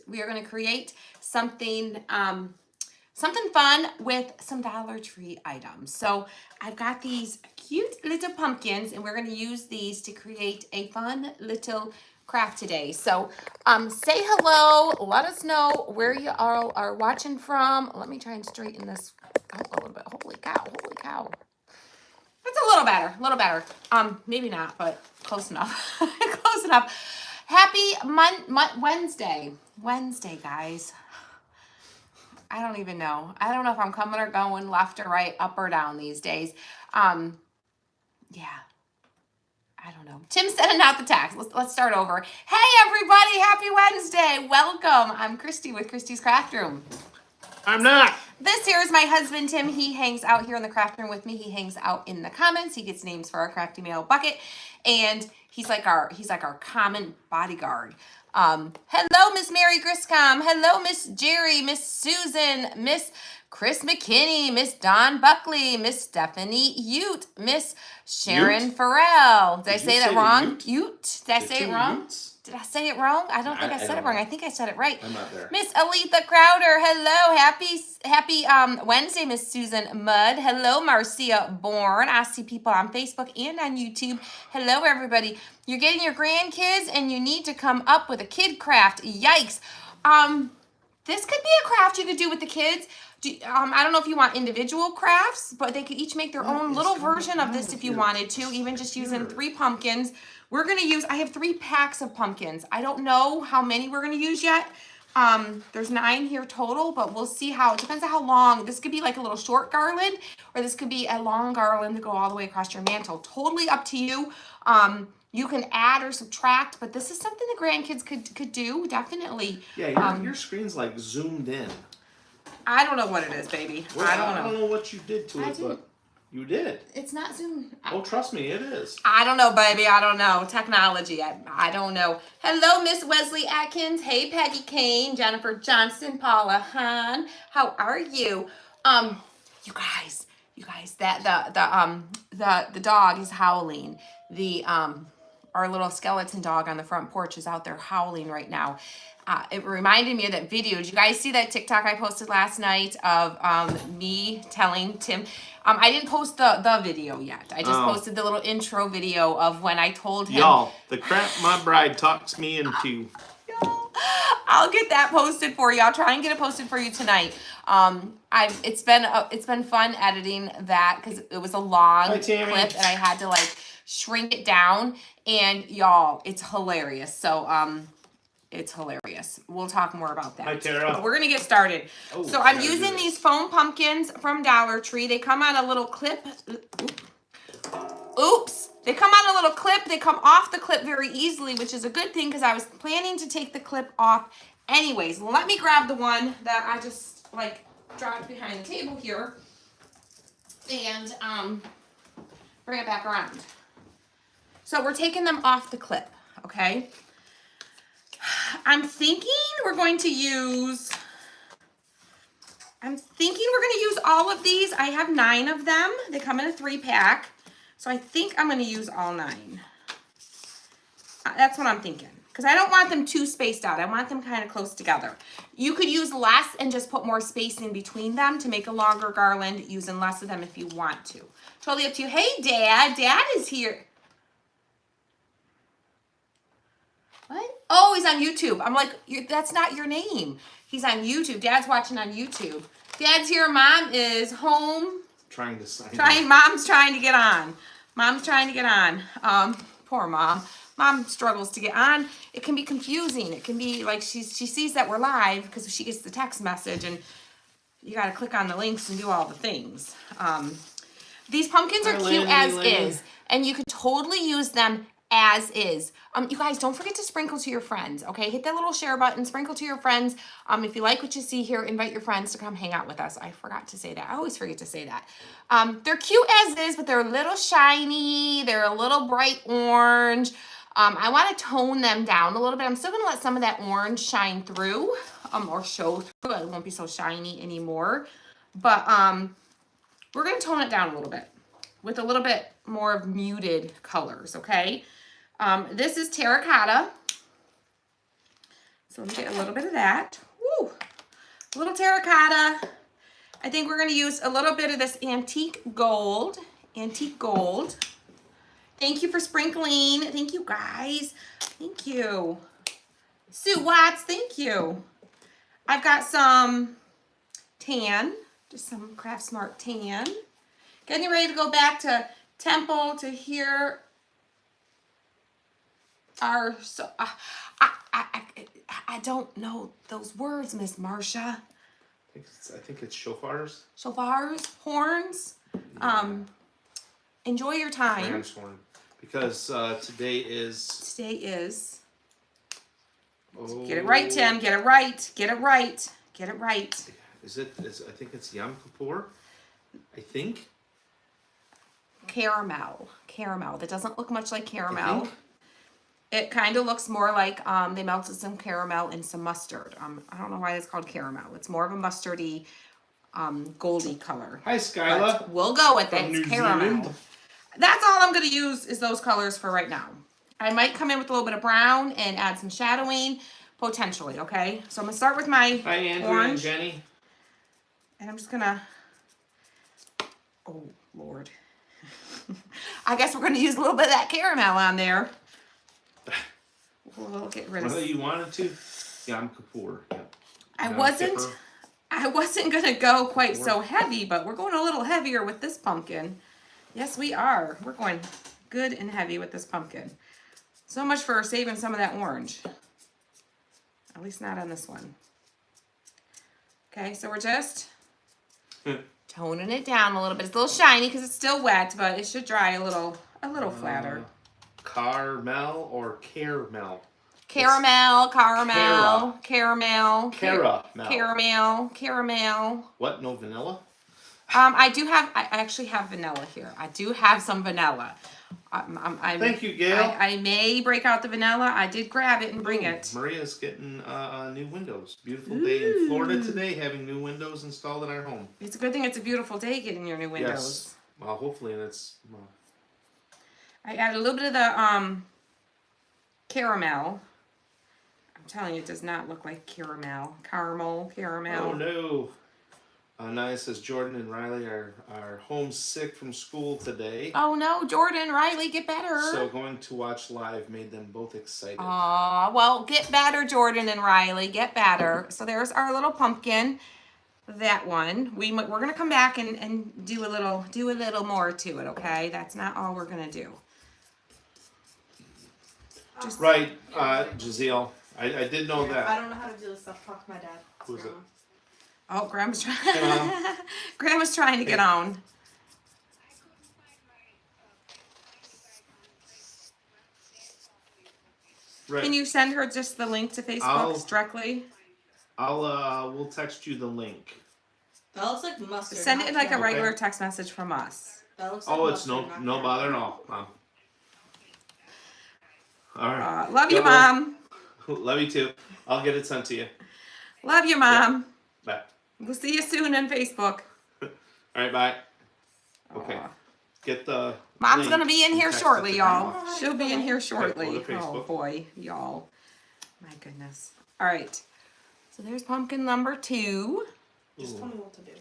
we are going to create something something fun with some Dollar Tree items. So I've got these cute little pumpkins, and we're going to use these to create a fun little craft today. So say hello, let us know where you all are watching from. Let me try and straighten this out a little bit. Holy cow, holy cow. It's a little better, a little better. Maybe not, but close enough. Close enough. Happy Wednesday, guys. I don't even know. I don't know if I'm coming or going, left or right, up or down these days. Yeah. I don't know. Tim's sending out the text. Let's start over. Hey, everybody. Happy Wednesday. Welcome. I'm Christy with Christy's Craft Room. I'm not. This here is my husband, Tim. He hangs out here in the craft room with me. He hangs out in the comments. He gets names for our crafty mail bucket. And he's like our common bodyguard. Hello, Miss Mary Griscom. Hello, Miss Jerry, Miss Susan, Miss Chris McKinney, Miss Dawn Buckley, Miss Stephanie Ute, Miss Sharon Farrell. Did I say that wrong? Ute? Did I say it wrong? Utes? Did I say it wrong? I don't think I said it wrong. I think I said it right. I'm not there. Miss Aletha Crowder, hello. Happy Wednesday, Miss Susan Mudd. Hello, Marcia Bourne. I see people on Facebook and on YouTube. Hello, everybody. You're getting your grandkids and you need to come up with a kid craft. Yikes. This could be a craft you could do with the kids. I don't know if you want individual crafts, but they could each make their own little version of this if you wanted to, even just using 3 pumpkins. We're going to use, I have 3 packs of pumpkins. I don't know how many we're going to use yet. There's 9 here total, but we'll see how, it depends on how long. This could be like a little short garland, or this could be a long garland to go all the way across your mantle. Totally up to you. You can add or subtract, but this is something the grandkids could do, definitely. Yeah, your screen's like zoomed in. I don't know what it is, baby. Well, I don't know. I don't know what you did to it, but you did. It's not zoomed. Oh, trust me, it is. I don't know, baby. I don't know. Technology. I don't know. Hello, Miss Wesley Atkins. Hey, Peggy Kane, Jennifer Johnson, Paula Hahn. How are you? You guys, that the dog is howling. Our little skeleton dog on the front porch is out there howling right now. It reminded me of that video. Did you guys see that TikTok I posted last night of me telling Tim? I didn't post the video yet. I just posted the little intro video of when I told him. Y'all, the crap my bride talks me into. I'll get that posted for you. I'll try and get it posted for you tonight. It's been fun editing that because it was a long clip and I had to like shrink it down. And y'all, it's hilarious. So it's hilarious. We'll talk more about that. Hi, Tara. We're gonna get started. So I'm using these foam pumpkins from Dollar Tree. They come on a little clip. Oops. They come on a little clip. They come off the clip very easily, which is a good thing because I was planning to take the clip off anyways. Let me grab the one that I just like dropped behind the table here and bring it back around. So we're taking them off the clip, okay? I'm thinking we're going to use all of these. I have 9 of them. They come in a 3-pack. So I think I'm going to use all 9. That's what I'm thinking. Because I don't want them too spaced out. I want them kind of close together. You could use less and just put more space in between them to make a longer garland, using less of them if you want to. Totally up to you. Hey, Dad. Dad is here. What? Oh, he's on YouTube. I'm like, that's not your name. He's on YouTube. Dad's watching on YouTube. Dad's here. Mom is home. Trying to sign. Mom's trying to get on. Mom's trying to get on. Poor Mom. Mom struggles to get on. It can be confusing. It can be like she sees that we're live because she gets the text message and you got to click on the links and do all the things. These pumpkins are cute as is, and you could totally use them as is. You guys, don't forget to sprinkle to your friends, okay? Hit that little share button, sprinkle to your friends. If you like what you see here, invite your friends to come hang out with us. I forgot to say that. I always forget to say that. They're cute as is, but they're a little shiny. They're a little bright orange. I want to tone them down a little bit. I'm still going to let some of that orange shine through, or show through. It won't be so shiny anymore. But we're going to tone it down a little bit with a little bit more of muted colors, okay? This is terracotta. So let me get a little bit of that. Woo! A little terracotta. I think we're going to use a little bit of this antique gold. Antique gold. Thank you for sprinkling. Thank you, guys. Thank you. Sue Watts, thank you. I've got some tan. Just some Craft Smart tan. Getting ready to go back to Temple to hear our... I don't know those words, Miss Marcia. I think it's shofars. Shofars, horns. Yeah. Enjoy your time. Ram's horn. Because today is... Oh, Get it right, Tim. Get it right. Get it right. Get it right. I think it's Yom Kippur. I think. Caramel. Caramel. That doesn't look much like caramel. It kind of looks more like they melted some caramel and some mustard. I don't know why it's called caramel. It's more of a mustardy, goldy color. Hi, Skyla. But we'll go with it. From It's New caramel. Zealand. That's all I'm going to use is those colors for right now. I might come in with a little bit of brown and add some shadowing, potentially, okay? So I'm going to start with my Hi, Andrea orange. and Jenny. And I'm just going to... Oh, Lord. I guess we're going to use a little bit of that caramel on there. We'll get rid of... Whether you wanted to, Yom Kippur. Yep. I Yom wasn't Kippur. going to go quite so heavy, but we're going a little heavier with this pumpkin. Yes, we are. We're going good and heavy with this pumpkin. So much for saving some of that orange. At least not on this one. Okay, so we're just toning it down a little bit. It's a little shiny because it's still wet, but it should dry a little flatter. Caramel or caramel? Caramel. What? No vanilla? I actually have vanilla here. I do have some vanilla. Thank you, Gail. I may break out the vanilla. I did grab it and bring it. Maria's getting new windows. Beautiful day in Florida today, having new windows installed in our home. It's a good thing it's a beautiful day getting your new windows. Yes. Well, hopefully it's... I added a little bit of the caramel. I'm telling you, it does not look like caramel. Caramel. Oh, no. Naya says Jordan and Riley are homesick from school today. Oh no, Jordan, Riley, get better. So going to watch live made them both excited. Aw, well, get better, Jordan and Riley, get better. So there's our little pumpkin. That one. We're gonna come back and do a little more to it, okay? That's not all we're gonna do. Right, Giselle. I did know that. I don't know how to do this stuff. Talk to my dad. Who's it? Oh, Grandma's trying. Grandma's trying to get on. Right. Can you send her just the link to Facebook directly? We'll text you the link. That looks like mustard. Send it in like a caramel. regular text message from us. That looks like Oh, it's mustard, no not bother at caramel. all, Mom. All right. Love you, Mom. Love you too. I'll get it sent to you. Love you, Mom. Bye. We'll see you soon on Facebook. All right, bye. Okay. Get the. Mom's link gonna be in and here text it shortly, to y'all. Grandma. She'll be in here shortly. go to Oh Facebook. boy, y'all. My goodness. All right. So there's pumpkin number 2. Just tell me what to do.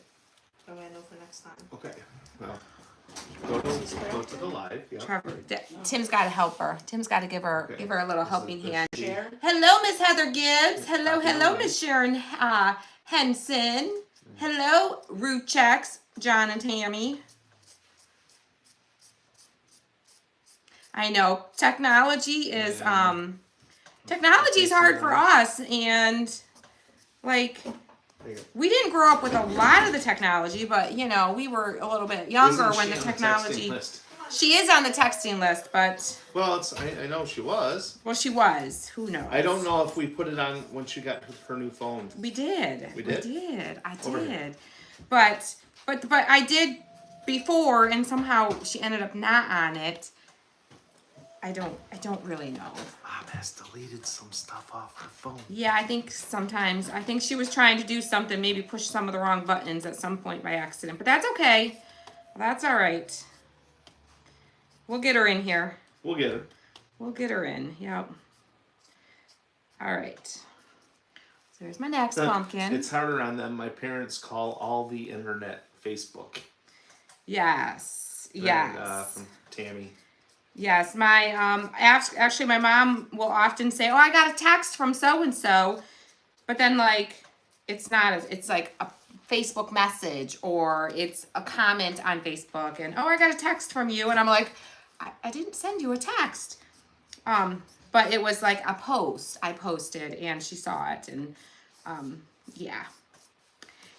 That way I know for next time. Okay. Well, go to the live. Yeah. Trevor, Tim's got to help her. Tim's got to give her a little helping hand. Share. Hello, Miss Heather Gibbs. Hello, Miss Sharon Henson. Hello, Root Checks, John and Tammy. I know technology is technology's hard for us, and like we didn't grow up with a lot of the technology, but you know we were a little bit younger Isn't when she the on technology. texting list? She is on the texting list, but Well, I know she was. well, she was. Who knows? I don't know if we put it on when she got her new phone. We did. We did? I Over did. here. But I did before, and somehow she ended up not on it. I don't really know. Mom has deleted some stuff off her phone. Yeah, I think she was trying to do something, maybe push some of the wrong buttons at some point by accident. But that's okay. That's all right. We'll get her in here. We'll get her. We'll get her in. Yep. All right. So here's my next pumpkin. It's harder on them. My parents call all the internet Facebook. Yes. And, Yes. from Tammy. Yes. My actually my mom will often say, "Oh, I got a text from so and so," but then like it's not. It's like a Facebook message or it's a comment on Facebook, and oh, I got a text from you, and I'm like, I didn't send you a text. But it was like a post I posted, and she saw it, and yeah,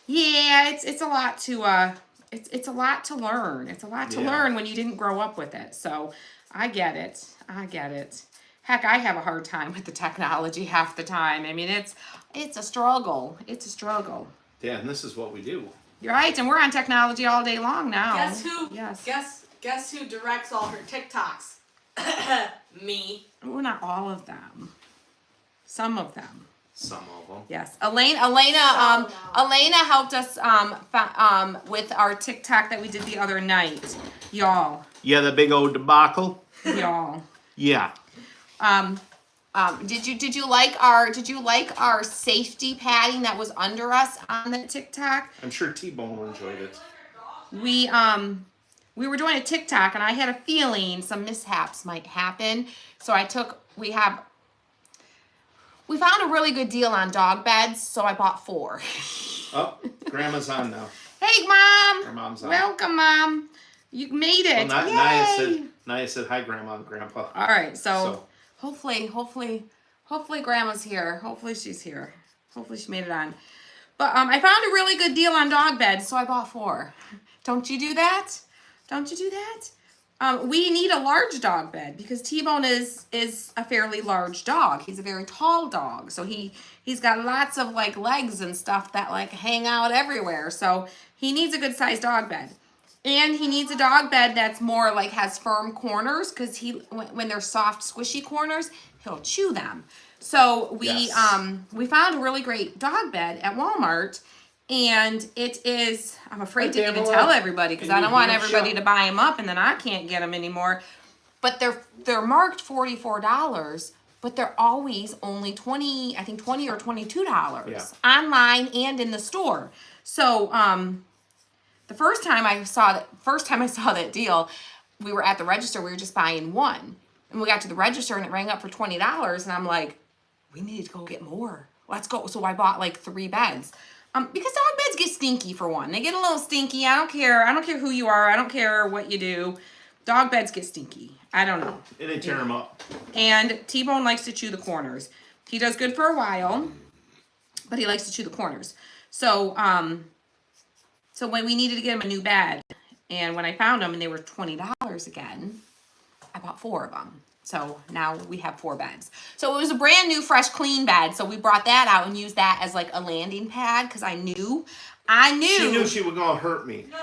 it's a lot to it's a lot to learn. It's a lot to learn when you didn't grow up with it. So I get it. I get it. Heck, I have a hard time with the technology half the time. I mean, it's a struggle. It's a struggle. Yeah, and this is what we do. You're right, and we're on technology all day long now. Guess who? Yes. Guess who directs all her TikToks? Me. Well, not all of them. Some of them. Some of them. Yes. Elena helped us with our TikTok that we did the other night. Y'all. Yeah, the big old debacle. Y'all. Yeah. Did you like our safety padding that was under us on the TikTok? I'm sure T-Bone enjoyed it. We were doing a TikTok and I had a feeling some mishaps might happen. So we found a really good deal on dog beds, so I bought 4. Oh, Grandma's on now. Hey, Mom. Her mom's on. Welcome, Mom. You made it. Well, Yay. Naya said hi, Grandma and Grandpa. All right, so hopefully Grandma's here. Hopefully she's here. Hopefully she made it on. But I found a really good deal on dog beds, so I bought 4. Don't you do that? Don't you do that? We need a large dog bed because T-Bone is a fairly large dog. He's a very tall dog, so he's got lots of like legs and stuff that like hang out everywhere. So he needs a good sized dog bed. And he needs a dog bed that's more like has firm corners because when they're soft, squishy corners, he'll chew them. So we found a really great dog bed at Walmart, and it is. I'm afraid to even tell everybody because I don't want everybody to buy them up and then I can't get them anymore. But they're marked $44, but they're always only $20 or $22 online and in the store. So the first time I saw that deal, we were at the register. We were just buying one, and we got to the register, and it rang up for $20. And I'm like, we need to go get more. Let's go. So I bought like 3 beds, because dog beds get stinky for one. They get a little stinky. I don't care. I don't care who you are. I don't care what you do. Dog beds get stinky. I don't know. And they tear them up. And T-Bone likes to chew the corners. He does good for a while, but he likes to chew the corners. So when we needed to get him a new bed, and when I found them and they were $20 again, I bought 4 of them. So now we have 4 beds. So it was a brand new, fresh, clean bed. So we brought that out and used that as like a landing pad because I knew. She knew she was gonna hurt me. No.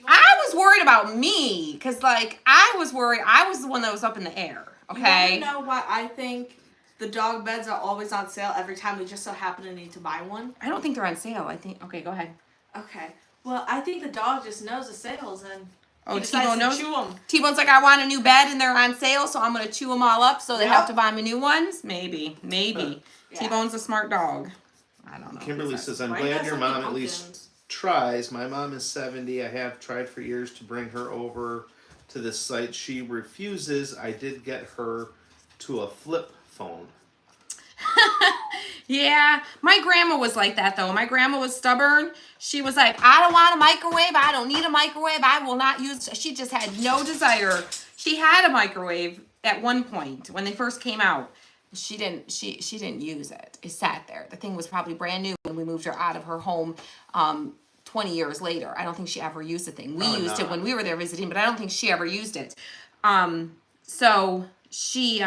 I was worried about me because like I was worried. I was the one that was up in the air. Okay. You know what? I think the dog beds are always on sale every time we just so happen to need to buy one. I don't think they're on sale. I think. Okay, go ahead. Okay. Well, I think the dog just knows the sales and Oh, T-Bone T-Bone knows. chew them. T-Bone's like, I want a new bed and they're on sale, so I'm gonna chew them all up. So they have to buy me new ones. Maybe. Yeah. T-Bone's a smart dog. I don't know. Kimberly says, I'm Why glad not your so mom many at least tries. My mom is 70. I have tried for years to bring her over to this site. She refuses. I did get her to a flip phone. Yeah, my grandma was like that though. My grandma was stubborn. She was like, I don't want a microwave. I don't need a microwave. I will not use. She just had no desire. She had a microwave at one point when they first came out. She didn't use it. It sat there. The thing was probably brand new when we moved her out of her home 20 years later. I don't think she ever used the thing. We used it when we were there visiting, but I don't think she ever used it. So she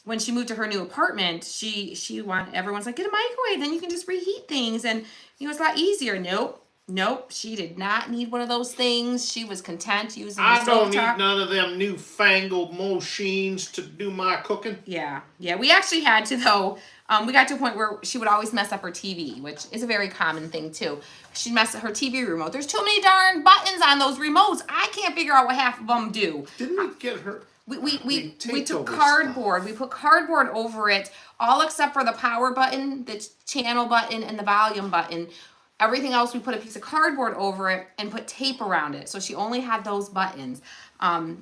when she moved to her new apartment, everyone's like, get a microwave, then you can just reheat things, and it's a lot easier. Nope. She did not need one of those things. She was content using the I don't need stovetop. none of them newfangled machines to do my cooking. Yeah. We actually had to though. We got to a point where she would always mess up her TV, which is a very common thing too. She'd mess up her TV remote. There's too many darn buttons on those remotes. I can't figure out what half of them do. Didn't we get her? We take took over cardboard. We put cardboard over it, all except for the power button, the channel button, and the volume button. Everything else, we put a piece of cardboard over it and put tape around it. So she only had those buttons. Every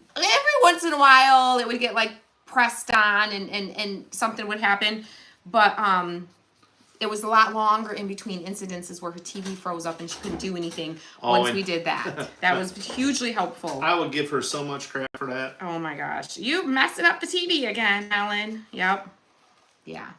once in a while, it would get like pressed on and something would happen. But it was a lot longer in between incidences where her TV froze up and she couldn't do anything once we did that. That was hugely helpful. I would give her so much crap for that. Oh my gosh. You messing up the TV again, Ellen. Yep. Yeah.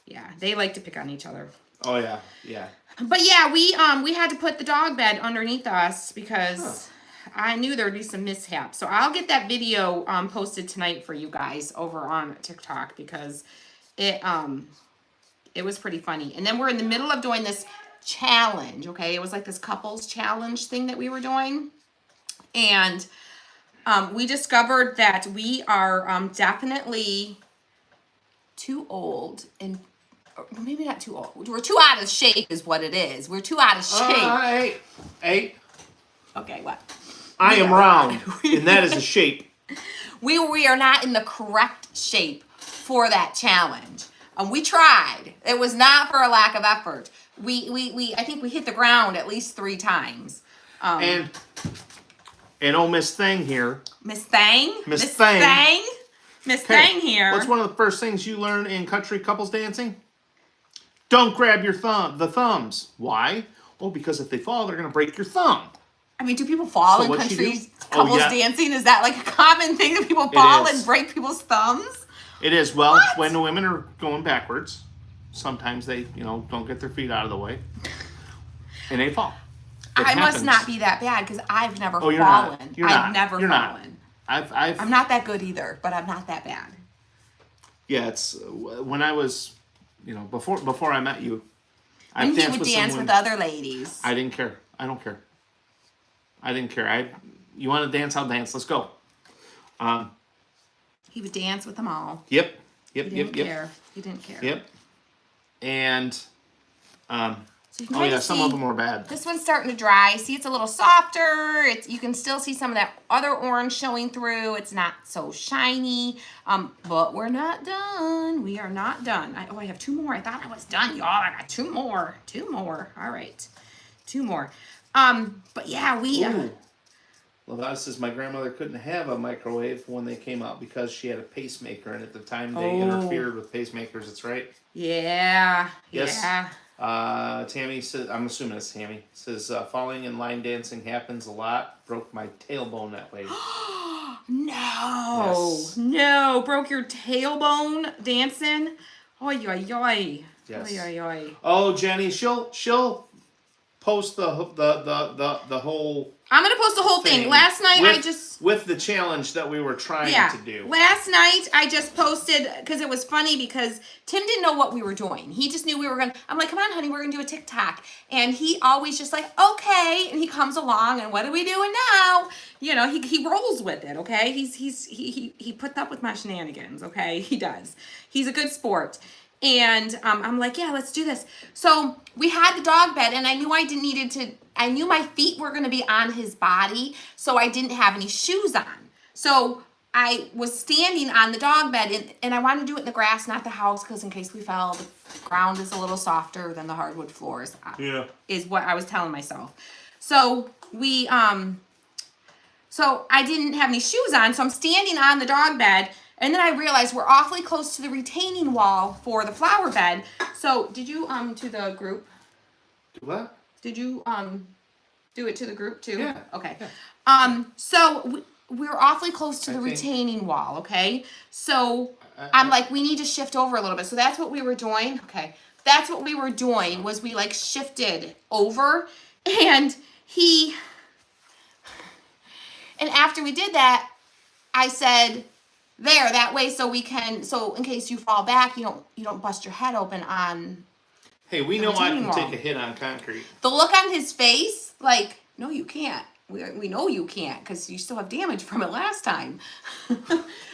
Yeah. They like to pick on each other. Oh yeah, yeah. But yeah, we had to put the dog bed underneath us because I knew there'd be some mishaps. So I'll get that video posted tonight for you guys over on TikTok because it was pretty funny. And then we're in the middle of doing this challenge, okay? It was like this couples challenge thing that we were doing. And we discovered that we are definitely too old and maybe not too old. We're too out of shape is what it is. We're too out of shape. Hey. Okay, what? I am round, and that is a shape. We are not in the correct shape for that challenge. We tried. It was not for a lack of effort. I think we hit the ground at least 3 times. And oh, Miss Thing here. Miss Thang? Miss Thang. Miss Thang here. What's one of the first things you learn in country couples dancing? Don't grab your the thumbs. Why? Oh, because if they fall, they're going to break your thumb. I mean, do people fall So in what'd she country do? couples yeah. dancing? Is that like a common thing that people fall is. and break people's thumbs? It is. Well, What? when the women are going backwards, sometimes they, don't get their feet out of the way, and they fall. I must not be that bad because I've never Oh, you're fallen. not. You're I've not. never You're not. fallen. I'm not that good either, but I'm not that bad. Yeah, it's when I was, before I met you. I And he danced would with dance some with women. other ladies. I didn't care. I don't care. I didn't care. You want to dance? I'll dance. Let's go. He would dance with them all. Yep. He didn't care. He didn't care. Yep. And So you can oh kind yeah, of some see of them were bad. this one's starting to dry. See, it's a little softer. You can still see some of that other orange showing through. It's not so shiny. But we're not done. We are not done. I have 2 more. I thought I was done, y'all. I got 2 more. 2 more. All right. 2 more. But yeah, we Lavada says my grandmother couldn't have a microwave when they came out because she had a pacemaker, and at the time they interfered with pacemakers. That's right. Yeah. Yes. Yeah. Tammy says, I'm assuming it's Tammy, says falling in line dancing happens a lot. Broke my tailbone that way. No. Yes. No. Broke your tailbone dancing? Oy, oy, oy. Yes. Oy, oy, oy. Oh, Jenny, she'll post the whole I'm going to post the whole thing. Last night with the challenge that we were trying to do. Last night I just posted because it was funny because Tim didn't know what we were doing. He just knew we were I'm like, come on, honey, we're going to do a TikTok. And he always just like, okay. And he comes along and what are we doing now? He rolls with it. Okay. He puts up with my shenanigans. Okay. He does. He's a good sport. And I'm like, yeah, let's do this. So we had the dog bed and I knew I knew my feet were going to be on his body. So I didn't have any shoes on. So I was standing on the dog bed and I wanted to do it in the grass, not the house. Because in case we fell, the ground is a little softer than the hardwood floors. Yeah. Is what I was telling myself. So so I didn't have any shoes on. So I'm standing on the dog bed. And then I realized we're awfully close to the retaining wall for the flower bed. So did you to the group? What? Did you do it to the group too? Yeah. Okay. Yeah. So we're awfully close to the retaining wall. Okay. So I'm like, we need to shift over a little bit. So that's what we were doing. Okay. That's what we were doing was we like shifted over, and after we did that, I said, there, that way so in case you fall back, you don't bust your head open on. Hey, we know I can wall. take a hit on concrete. The look on his face, like, no, you can't. We know you can't because you still have damage from it last time.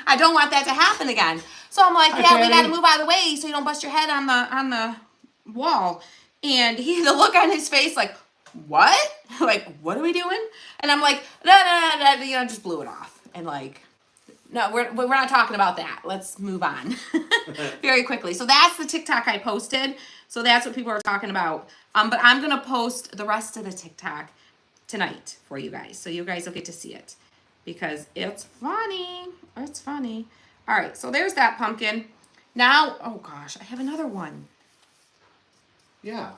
I don't want that to happen again. So I'm like, yeah, we got to move out of the way so you don't bust your head on the wall. And the look on his face, like, what? Like, what are we doing? And I'm like, no, just blew it off. And like, No, we're not talking about that. Let's move on very quickly. So that's the TikTok I posted. So that's what people are talking about. But I'm gonna post the rest of the TikTok tonight for you guys, so you guys will get to see it because it's funny. It's funny. All right, so there's that pumpkin. Now, oh gosh, I have another one. Yeah.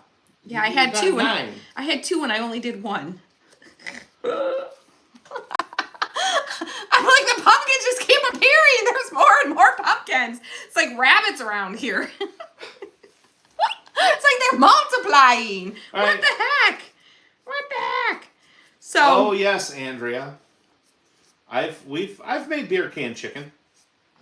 Yeah, I You had got two. 9. I had 2 and I only did 1. I'm like, the pumpkins just keep appearing. There's more and more pumpkins. It's like rabbits around here. It's like they're multiplying. All What right. the heck? What the heck? So. Oh yes, Andrea. I've made beer can chicken.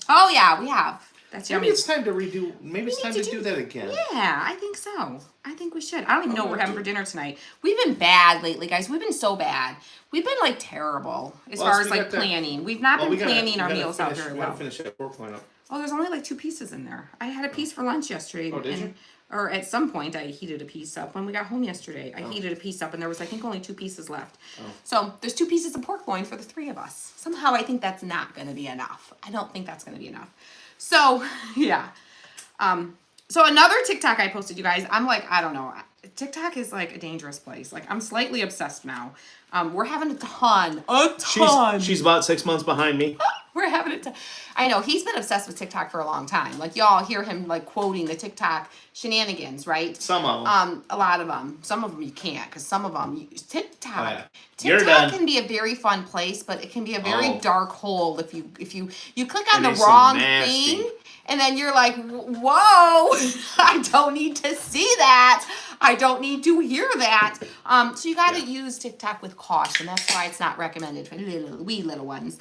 Oh yeah, we have. That's Maybe yummy. it's time to redo. Maybe it's We time need to do that again. Yeah, I think so. I think we should. I don't even know what we're Okay. having for dinner tonight. We've been bad lately, guys. We've been so bad. We've been like terrible as Well, far so as we like got that- planning. We've not Well, been we gotta- planning we our gotta meals out finish- very we well. gotta finish that pork line up. Oh, there's only like 2 pieces in there. I had a piece for lunch yesterday. Oh, did and, you? Or at some point, I heated a piece up. When we got home yesterday, I Oh. heated a piece up, and there was, I think, only 2 pieces left. Oh. So there's 2 pieces of pork loin for the 3 of us. Somehow, I think that's not going to be enough. I don't think that's going to be enough. So, yeah. So another TikTok I posted, you guys, I'm like, I don't know. TikTok is like a dangerous place. Like, I'm slightly obsessed now. We're having a ton. She's about 6 months behind me. We're having a ton. I know, he's been obsessed with TikTok for a long time. Like, y'all hear him, like, quoting the TikTok shenanigans, right? Some of them. A lot of them. Some of them you can't, because some of them, TikTok. Oh, yeah. You're TikTok done. can be a very fun place, but it can be a very Oh. dark hole if you click on It the is so wrong nasty. thing, and then you're like, whoa, I don't need to see that. I don't need to hear that. So you got to use TikTok with caution. That's why it's not recommended for wee little ones.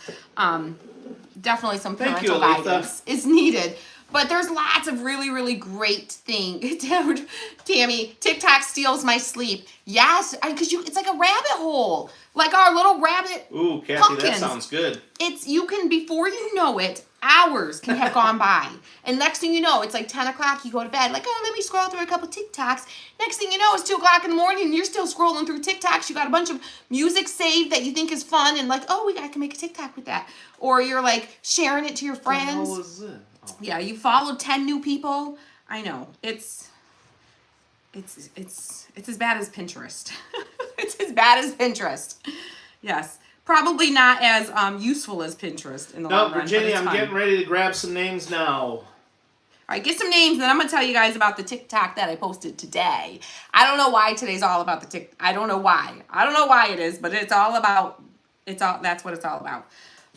Definitely some Thank you, parental Aletha. guidance is needed. But there's lots of really, really great things. Dude, Tammy, TikTok steals my sleep. Yes, because it's like a rabbit hole. Like our little rabbit. Ooh, Kathy, Pumpkins. that sounds good. You can, before you know it, hours can have gone by. And next thing you know, it's like 10 o'clock, you go to bed, like, oh, let me scroll through a couple TikToks. Next thing you know, it's 2 o'clock in the morning, and you're still scrolling through TikToks. You got a bunch of music saved that you think is fun, and like, oh, I can make a TikTok with that. Or you're like sharing it to your friends. What was it? Oh. Yeah, you followed 10 new people. I know. It's as bad as Pinterest. It's as bad as Pinterest. Yes. Probably not as useful as Pinterest in the long No, run. Virginia, but it's I'm fun. getting ready to grab some names now. All right, get some names, and then I'm gonna tell you guys about the TikTok that I posted today. I don't know why today's all about the TikTok. I don't know why. I don't know why it is, but that's what it's all about.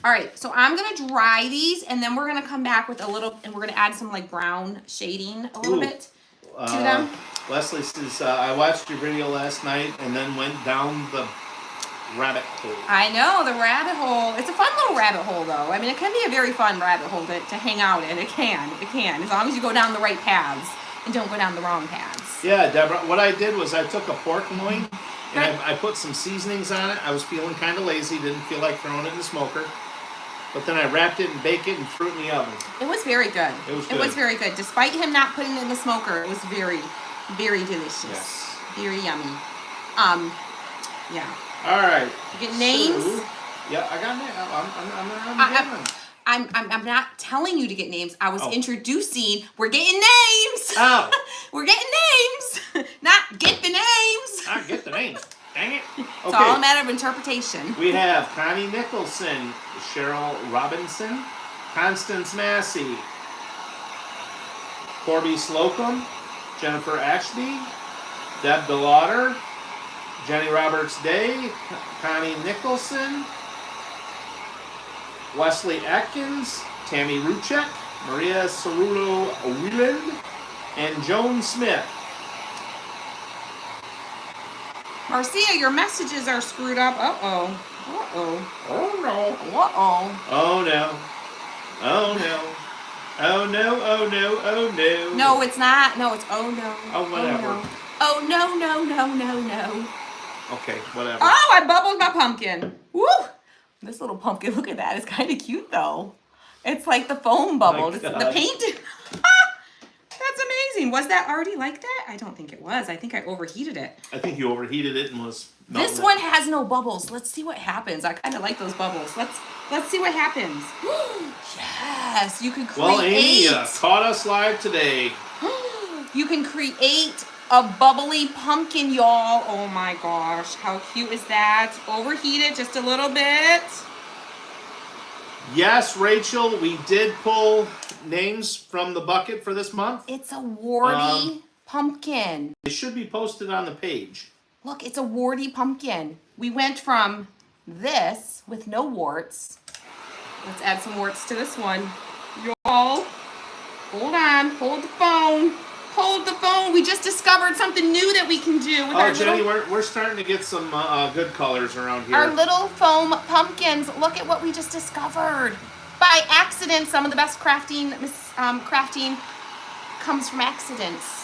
All right, so I'm gonna dry these, and then we're gonna come back with a little, and we're gonna add some like brown shading a little Ooh. bit to them. Leslie says, I watched your video last night and then went down the rabbit hole. I know, the rabbit hole. It's a fun little rabbit hole, though. I mean, it can be a very fun rabbit hole to hang out in. It can, as long as you go down the right paths and don't go down the wrong paths. Yeah, Deborah, what I did was I took a pork loin and Right. I put some seasonings on it. I was feeling kind of lazy, didn't feel like throwing it in the smoker. But then I wrapped it and baked it and threw it in the oven. It was very good. It was It was good. very good. Despite him not putting it in the smoker, it was very, very delicious. Yes. Very yummy. Yeah. All right. You get names? So, yeah, I got names. I'm not telling you to get names. I was Oh. introducing. We're getting names. Oh. We're getting names. Not get the names. I get the names. Dang it. It's all a matter of interpretation. We have Connie Nicholson, Cheryl Robinson, Constance Massey, Corby Slocum, Jennifer Ashby, Deb DeLauder, Jenny Roberts Day, Connie Nicholson, Wesley Atkins, Tammy Ruchek, Maria Cerulo Wieland, and Joan Smith. Marcia, your messages are screwed up. Uh-oh. Uh-oh. Oh no. Uh-oh. Oh no. Oh no. Oh no, oh no, oh no. No, it's not. No, it's oh no. Oh, whatever. Oh no, no, no, no, no. Okay, whatever. Oh, I bubbled my pumpkin. Woo! This little pumpkin, look at that. It's kind of cute, though. It's like the foam bubbled. It's the God. paint. That's amazing. Was that already like that? I don't think it was. I think I overheated it. I think you overheated it and was This one has no bubbles. Let's see what happens. I kind of like those bubbles. Let's see what happens. Yes, you can create. Well, Amy, caught us live today. You can create a bubbly pumpkin, y'all. Oh my gosh, how cute is that? Overheat it just a little bit. Yes, Rachel, we did pull names from the bucket for this month. It's a warty pumpkin. It should be posted on the page. Look, it's a warty pumpkin. We went from this with no warts. Let's add some warts to this one. Y'all, hold on, hold the phone. Hold the phone. We just discovered something new that we can do with our Jenny, little, we're starting to get some good colors around here. our little foam pumpkins. Look at what we just discovered. By accident, some of the best crafting comes from accidents.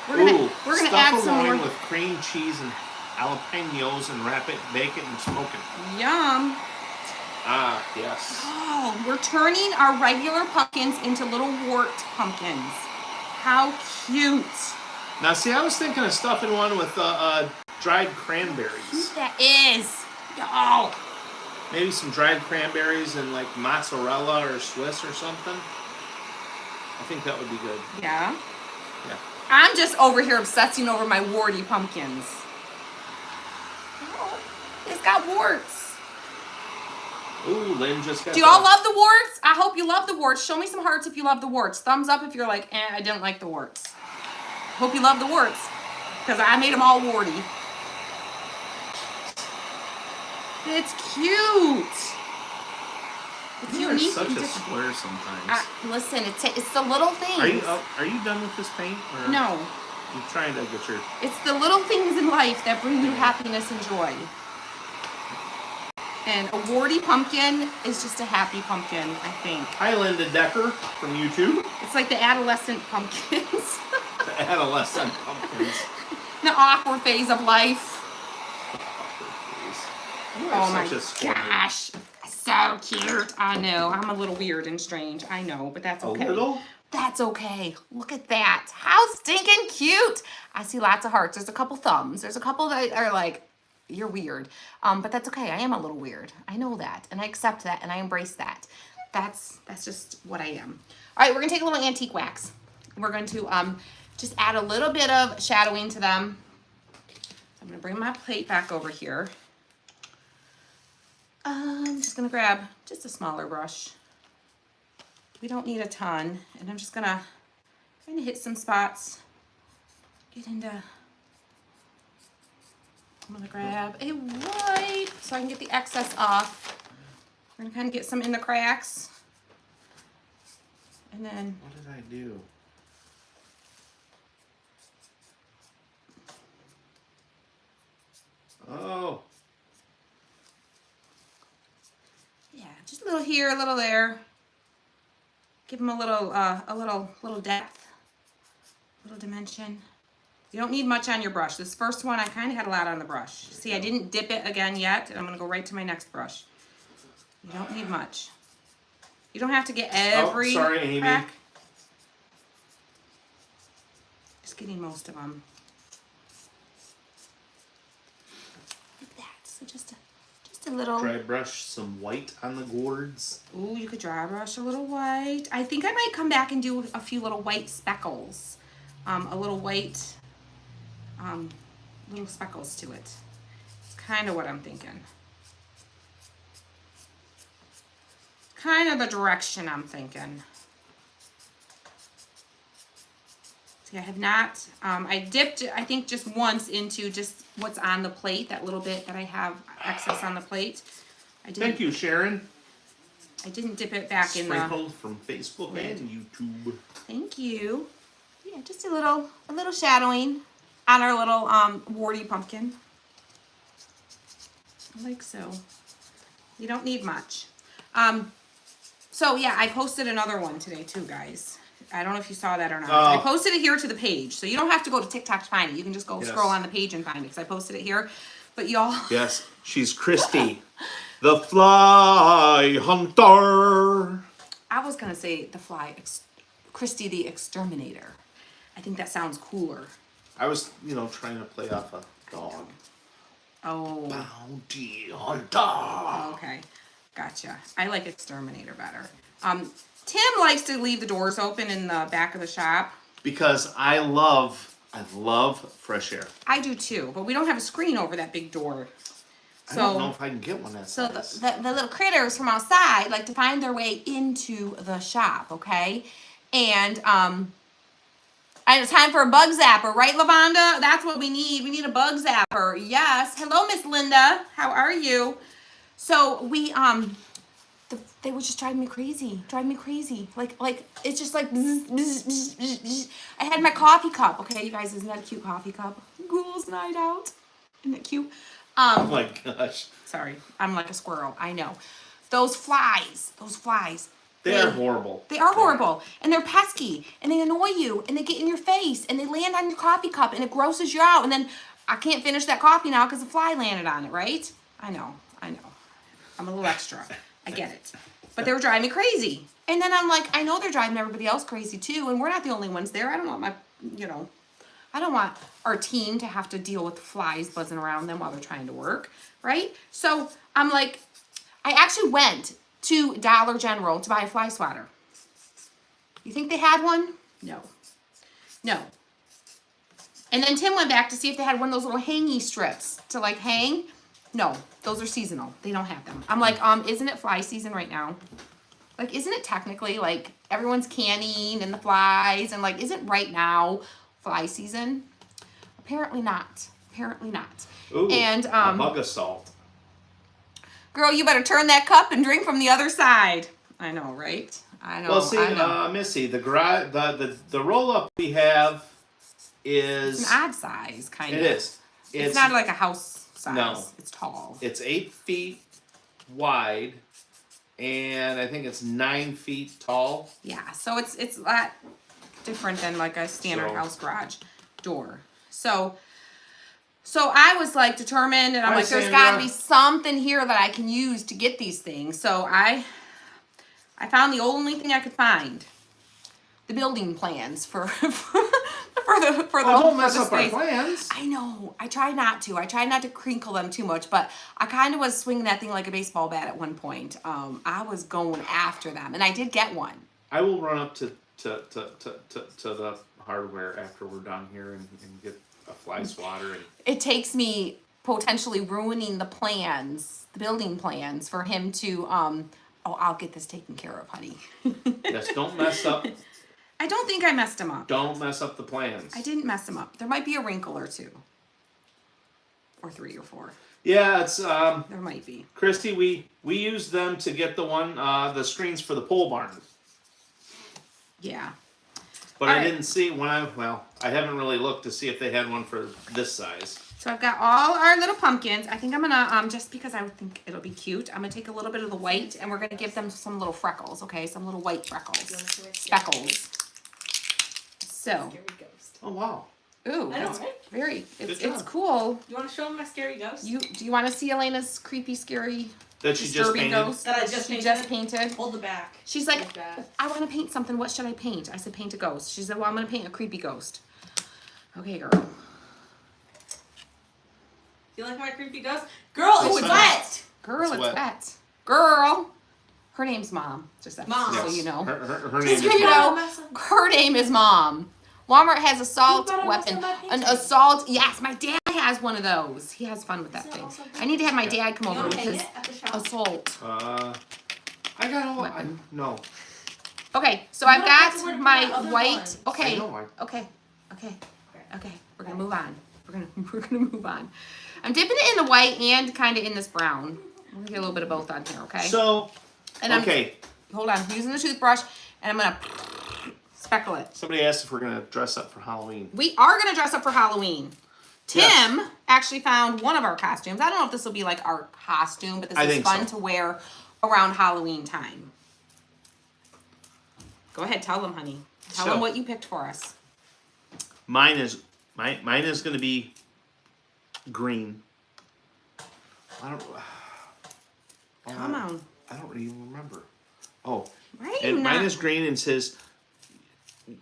We're gonna stuff add a some loin more. with cream cheese and jalapenos and wrap it, bake it, and smoke it. Yum. Ah, yes. Oh, we're turning our regular pumpkins into little wart pumpkins. How cute. Now, see, I was thinking of stuffing one with dried cranberries. That is. Y'all. Maybe some dried cranberries and like mozzarella or Swiss or something. I think that would be good. Yeah. Yeah. I'm just over here obsessing over my warty pumpkins. Oh, it's got warts. Ooh, Lynn just got. Do y'all love the warts? I hope you love the warts. Show me some hearts if you love the warts. Thumbs up if you're like, I didn't like the warts. Hope you love the warts. Because I made them all warty. It's cute. It's You are unique such and a different. square sometimes. Listen, it's the little things. Are you done with this paint? Or No. I'm trying to get your. It's the little things in life that bring you happiness and joy. And a warty pumpkin is just a happy pumpkin, I think. Hi, Linda Decker from YouTube. It's like the adolescent pumpkins. The adolescent pumpkins. The awkward phase of life. You Oh are my such a square. gosh. So cute. I know. I'm a little weird and strange. I know, but that's okay. A little? That's okay. Look at that. How stinking cute. I see lots of hearts. There's a couple thumbs. There's a couple that are like, you're weird. But that's okay. I am a little weird. I know that. And I accept that. And I embrace that. That's just what I am. All right, we're going to take a little antique wax. We're going to just add a little bit of shadowing to them. I'm going to bring my plate back over here. I'm just going to grab just a smaller brush. We don't need a ton. And I'm just going to kind of hit some spots. Get into... I'm going to grab a wipe so I can get the excess off. We're going to kind of get some in the cracks. And then... What did I do? Oh. Yeah, just a little here, a little there. Give them a little depth, a little dimension. You don't need much on your brush. This first one, I kind of had a lot on the brush. See, I didn't dip it again yet, and I'm going to go right to my next brush. You don't need much. You don't have to get every sorry, Amy. crack. Just getting most of them. Like that. So just a little. Dry brush some white on the gourds. Ooh, you could dry brush a little white. I think I might come back and do a few little white speckles. A little white, little speckles to it. It's kind of what I'm thinking. Kind of the direction I'm thinking. See, I have not, I dipped, I think just once into just what's on the plate, that little bit that I have excess on the plate. Thank you, Sharon. I didn't dip it back in the... Sprinkled from Facebook and YouTube. Thank you. Yeah, just a little shadowing on our little warty pumpkin. Like so. You don't need much. So yeah, I posted another one today too, guys. I don't know if you saw that or not. I posted it here to the page, so you don't have to go to TikTok to find it. You can just go scroll on the page and find it, because I posted it here. But y'all... Yes, she's Christy, the fly hunter. I was going to say the fly... Christy the Exterminator. I think that sounds cooler. I was, trying to play off a dog. Oh. Bounty Hunter. Okay. Gotcha. I like exterminator better. Tim likes to leave the doors open in the back of the shop. Because I love fresh air. I do too, but we don't have a screen over that big door. I don't know if I can get one that So size. the little critters from outside like to find their way into the shop, okay? And it's time for a bug zapper, right, Lavonda? That's what we need. We need a bug zapper. Yes. Hello, Miss Linda. How are you? So we they were just driving me crazy. Like it's just like bzz, bzz, bzz, bzz, bzz. I had my coffee cup. Okay, you guys, isn't that a cute coffee cup? Ghouls night out. Isn't that cute? Oh my gosh. Sorry, I'm like a squirrel. I know. Those flies. They're horrible. They are horrible, and they're pesky, and they annoy you, and they get in your face, and they land on your coffee cup, and it grosses you out, and then I can't finish that coffee now because the fly landed on it, right? I know. I'm a little extra. I get it. But they were driving me crazy. And then I'm like, I know they're driving everybody else crazy too, and we're not the only ones there. I don't want I don't want our team to have to deal with flies buzzing around them while they're trying to work, right? So I'm like, I actually went to Dollar General to buy a fly swatter. You think they had one? No. And then Tim went back to see if they had one of those little hangy strips to like hang. No, those are seasonal. They don't have them. I'm like, isn't it fly season right now? Like, isn't it technically like everyone's canning and the flies and like, isn't right now fly season? Apparently not. Ooh, and a bug assault. Girl, you better turn that cup and drink from the other side. I know, right? I know. Well, see, I know. Missy, the roll up we have is It's an odd size, kind of. It is. It's not like a house size. No. It's tall. It's 8 feet wide, and I think it's 9 feet tall. Yeah, so it's a lot different than like a standard house garage door. So I was like determined, and I'm like, there's got to be something here that I can use to get these things. So I found the only thing I could find: the building plans for the Don't mess up space. our plans. I know. I tried not to crinkle them too much, but I kind of was swinging that thing like a baseball bat at one point. I was going after them, and I did get one. I will run up to the hardware after we're done here and get a fly swatter. And It takes me potentially ruining the building plans for him to, I'll get this taken care of, honey. just don't mess up. I don't think I messed him up. Don't mess up the plans. I didn't mess him up. There might be a wrinkle or two. Or 3 or 4. Yeah, it's There might be. Christy, we used them to get the screens for the pole barn. Yeah. But All I right. didn't see I haven't really looked to see if they had one for this size. So I've got all our little pumpkins. I think I'm gonna, just because I would think it'll be cute, I'm gonna take a little bit of the white and we're gonna give them some little freckles, okay? Some little white freckles. Speckles. So, Oh wow. ooh, I know, that's right? very, it's job. cool. You want to show them my scary ghost? Do you want to see Elena's creepy, scary, That she just disturbing painted. ghost That I just she painted? just painted? Hold the back. She's like, Like that. I want to paint something. What should I paint? I said, paint a ghost. She said, well, I'm going to paint a creepy ghost. Okay, girl. You like my creepy ghost? Girl, Oh, it's it's wet! Girl, It's it's wet. wet. Girl. Her name's Mom. Just that, Mom. so you know. Her name Just is so you Mom. know, her name is Mom. Walmart has assault You better weapon. listen to my An painting. assault. Yes, my dad has one of those. He has fun with that Is that thing. also I need to have my dad come You over want to with hang his it at the shop? assault. I got all. No. Okay, so You I've don't have to got worry my about other white. ones. Okay. I know, Okay. We're gonna move on. We're gonna move on. I'm dipping it in the white and kind of in this brown. I'm gonna get a little bit of both on here, okay? So. And I'm, Okay. hold on. I'm using the toothbrush, and I'm gonna speckle it. Somebody asked if we're gonna dress up for Halloween. We are gonna dress up for Halloween. Tim Yes. actually found one of our costumes. I don't know if this will be like our costume, but this I is think fun so. to wear around Halloween time. Go ahead, tell them, honey. Tell them So- what you picked for us. Mine is gonna be green. I don't. Come on. I don't even remember. Oh, Right? and mine is green and says,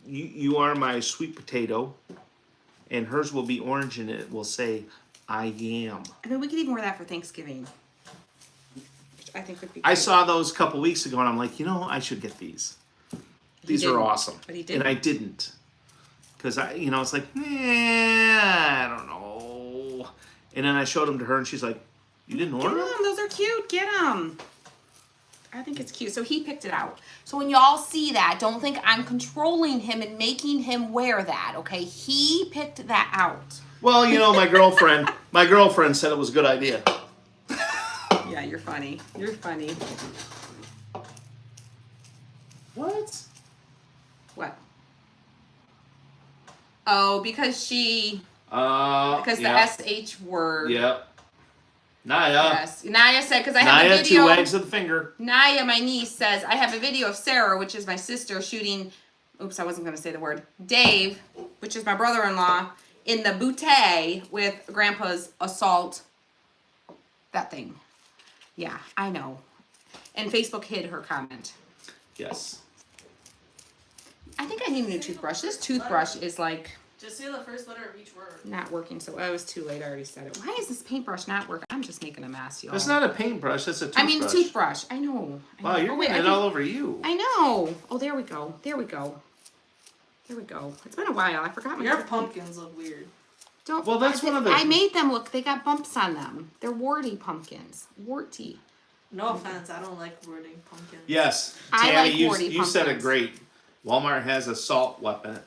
"You are my sweet potato," and hers will be orange and it will say, I am. I mean, we could even wear that for Thanksgiving. Which I think would be. I cute. saw those a couple weeks ago, and I'm like, I should get these. These are didn't, awesome. but he didn't. And I didn't. Because it's like, I don't know. And then I showed them to her, and she's like, you didn't Get order them. them? Those are cute. Get them. I think it's cute. So he picked it out. So when y'all see that, don't think I'm controlling him and making him wear that, okay? He picked that out. Well, my girlfriend said it was a good idea. Yeah, you're funny. You're funny. What? What? Oh, because she... because yep. the SH word. Yep. Naya. Yes. Naya said, because I have a Naya, video... 2 wags of the finger. Naya, my niece, says, I have a video of Sarah, which is my sister, shooting... Oops, I wasn't going to say the word. Dave, which is my brother-in-law, in the bootay with Grandpa's assault... That thing. Yeah, I know. And Facebook hid her comment. Yes. I think I need a new toothbrush. This toothbrush is like... Just say the first letter of each word. Not working, so I was too late. I already said it. Why is this paintbrush not working? I'm just making a mess, y'all. That's not a paintbrush. That's a toothbrush. I mean, toothbrush. I know. Wow, you're getting it all over you. I know. Oh, there we go. There we go. There we go. It's been a while. I forgot my Your toothbrush. pumpkins look weird. Don't. Well, that's one of the- I made them look. They got bumps on them. They're warty pumpkins. Warty. No offense, I don't like wording pumpkins. Yes, I Tammy, like you warty said it pumpkins. great. Walmart has a salt weapon.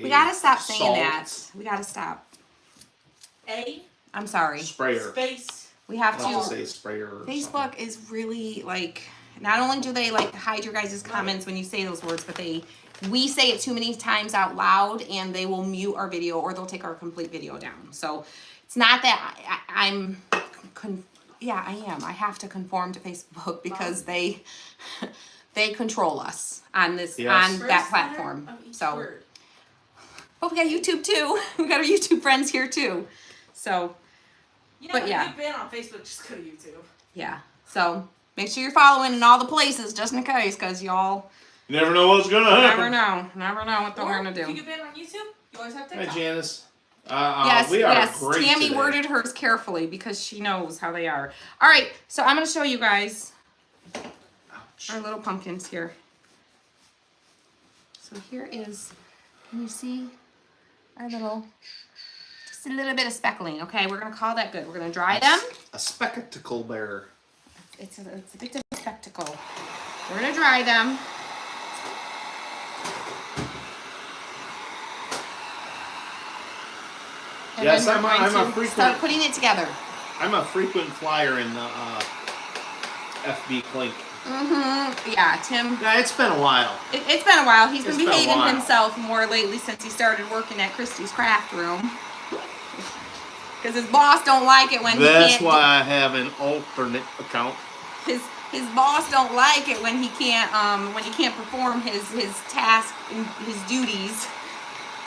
We gotta stop saying salt that. We gotta stop. A I'm sorry. Sprayer. space. We have I'll to. say sprayer. Or Facebook something. is really like, not only do they like hide your guys' comments when you say those words, but we say it too many times out loud and they will mute our video or they'll take our complete video down. So it's not that yeah, I am. I have to conform to Facebook because they control us on this, Yes. on First that letter platform. of each So, word. oh, we got YouTube too. We got our YouTube friends here too. So, But yeah. yeah, if you've been on Facebook, just go to YouTube. yeah. So make sure you're following in all the places just in case, because y'all You never know what's gonna happen. never know what they're Or gonna do. if you get banned on YouTube, you always have Hi, TikTok. Janice. Yes, we are yes. great Tammy today. worded hers carefully because she knows how they are. All right, so I'm gonna show you guys our little pumpkins here. So here is, can you see our little, just a little bit of speckling. Okay, we're gonna call that good. We're gonna dry them. A spectacle bear. It's a bit of a spectacle. We're gonna dry them. And Yes, then we're I'm a going to frequent- start putting it together. I'm a frequent flyer in the FB Clink. Yeah, Tim. Yeah, it's been a while. It's been a while. He's been It's been a behaving while. himself more lately since he started working at Christie's craft room. Because his boss don't like it when That's he can't. why I have an alternate account. His boss don't like it when he can't perform his task and his duties,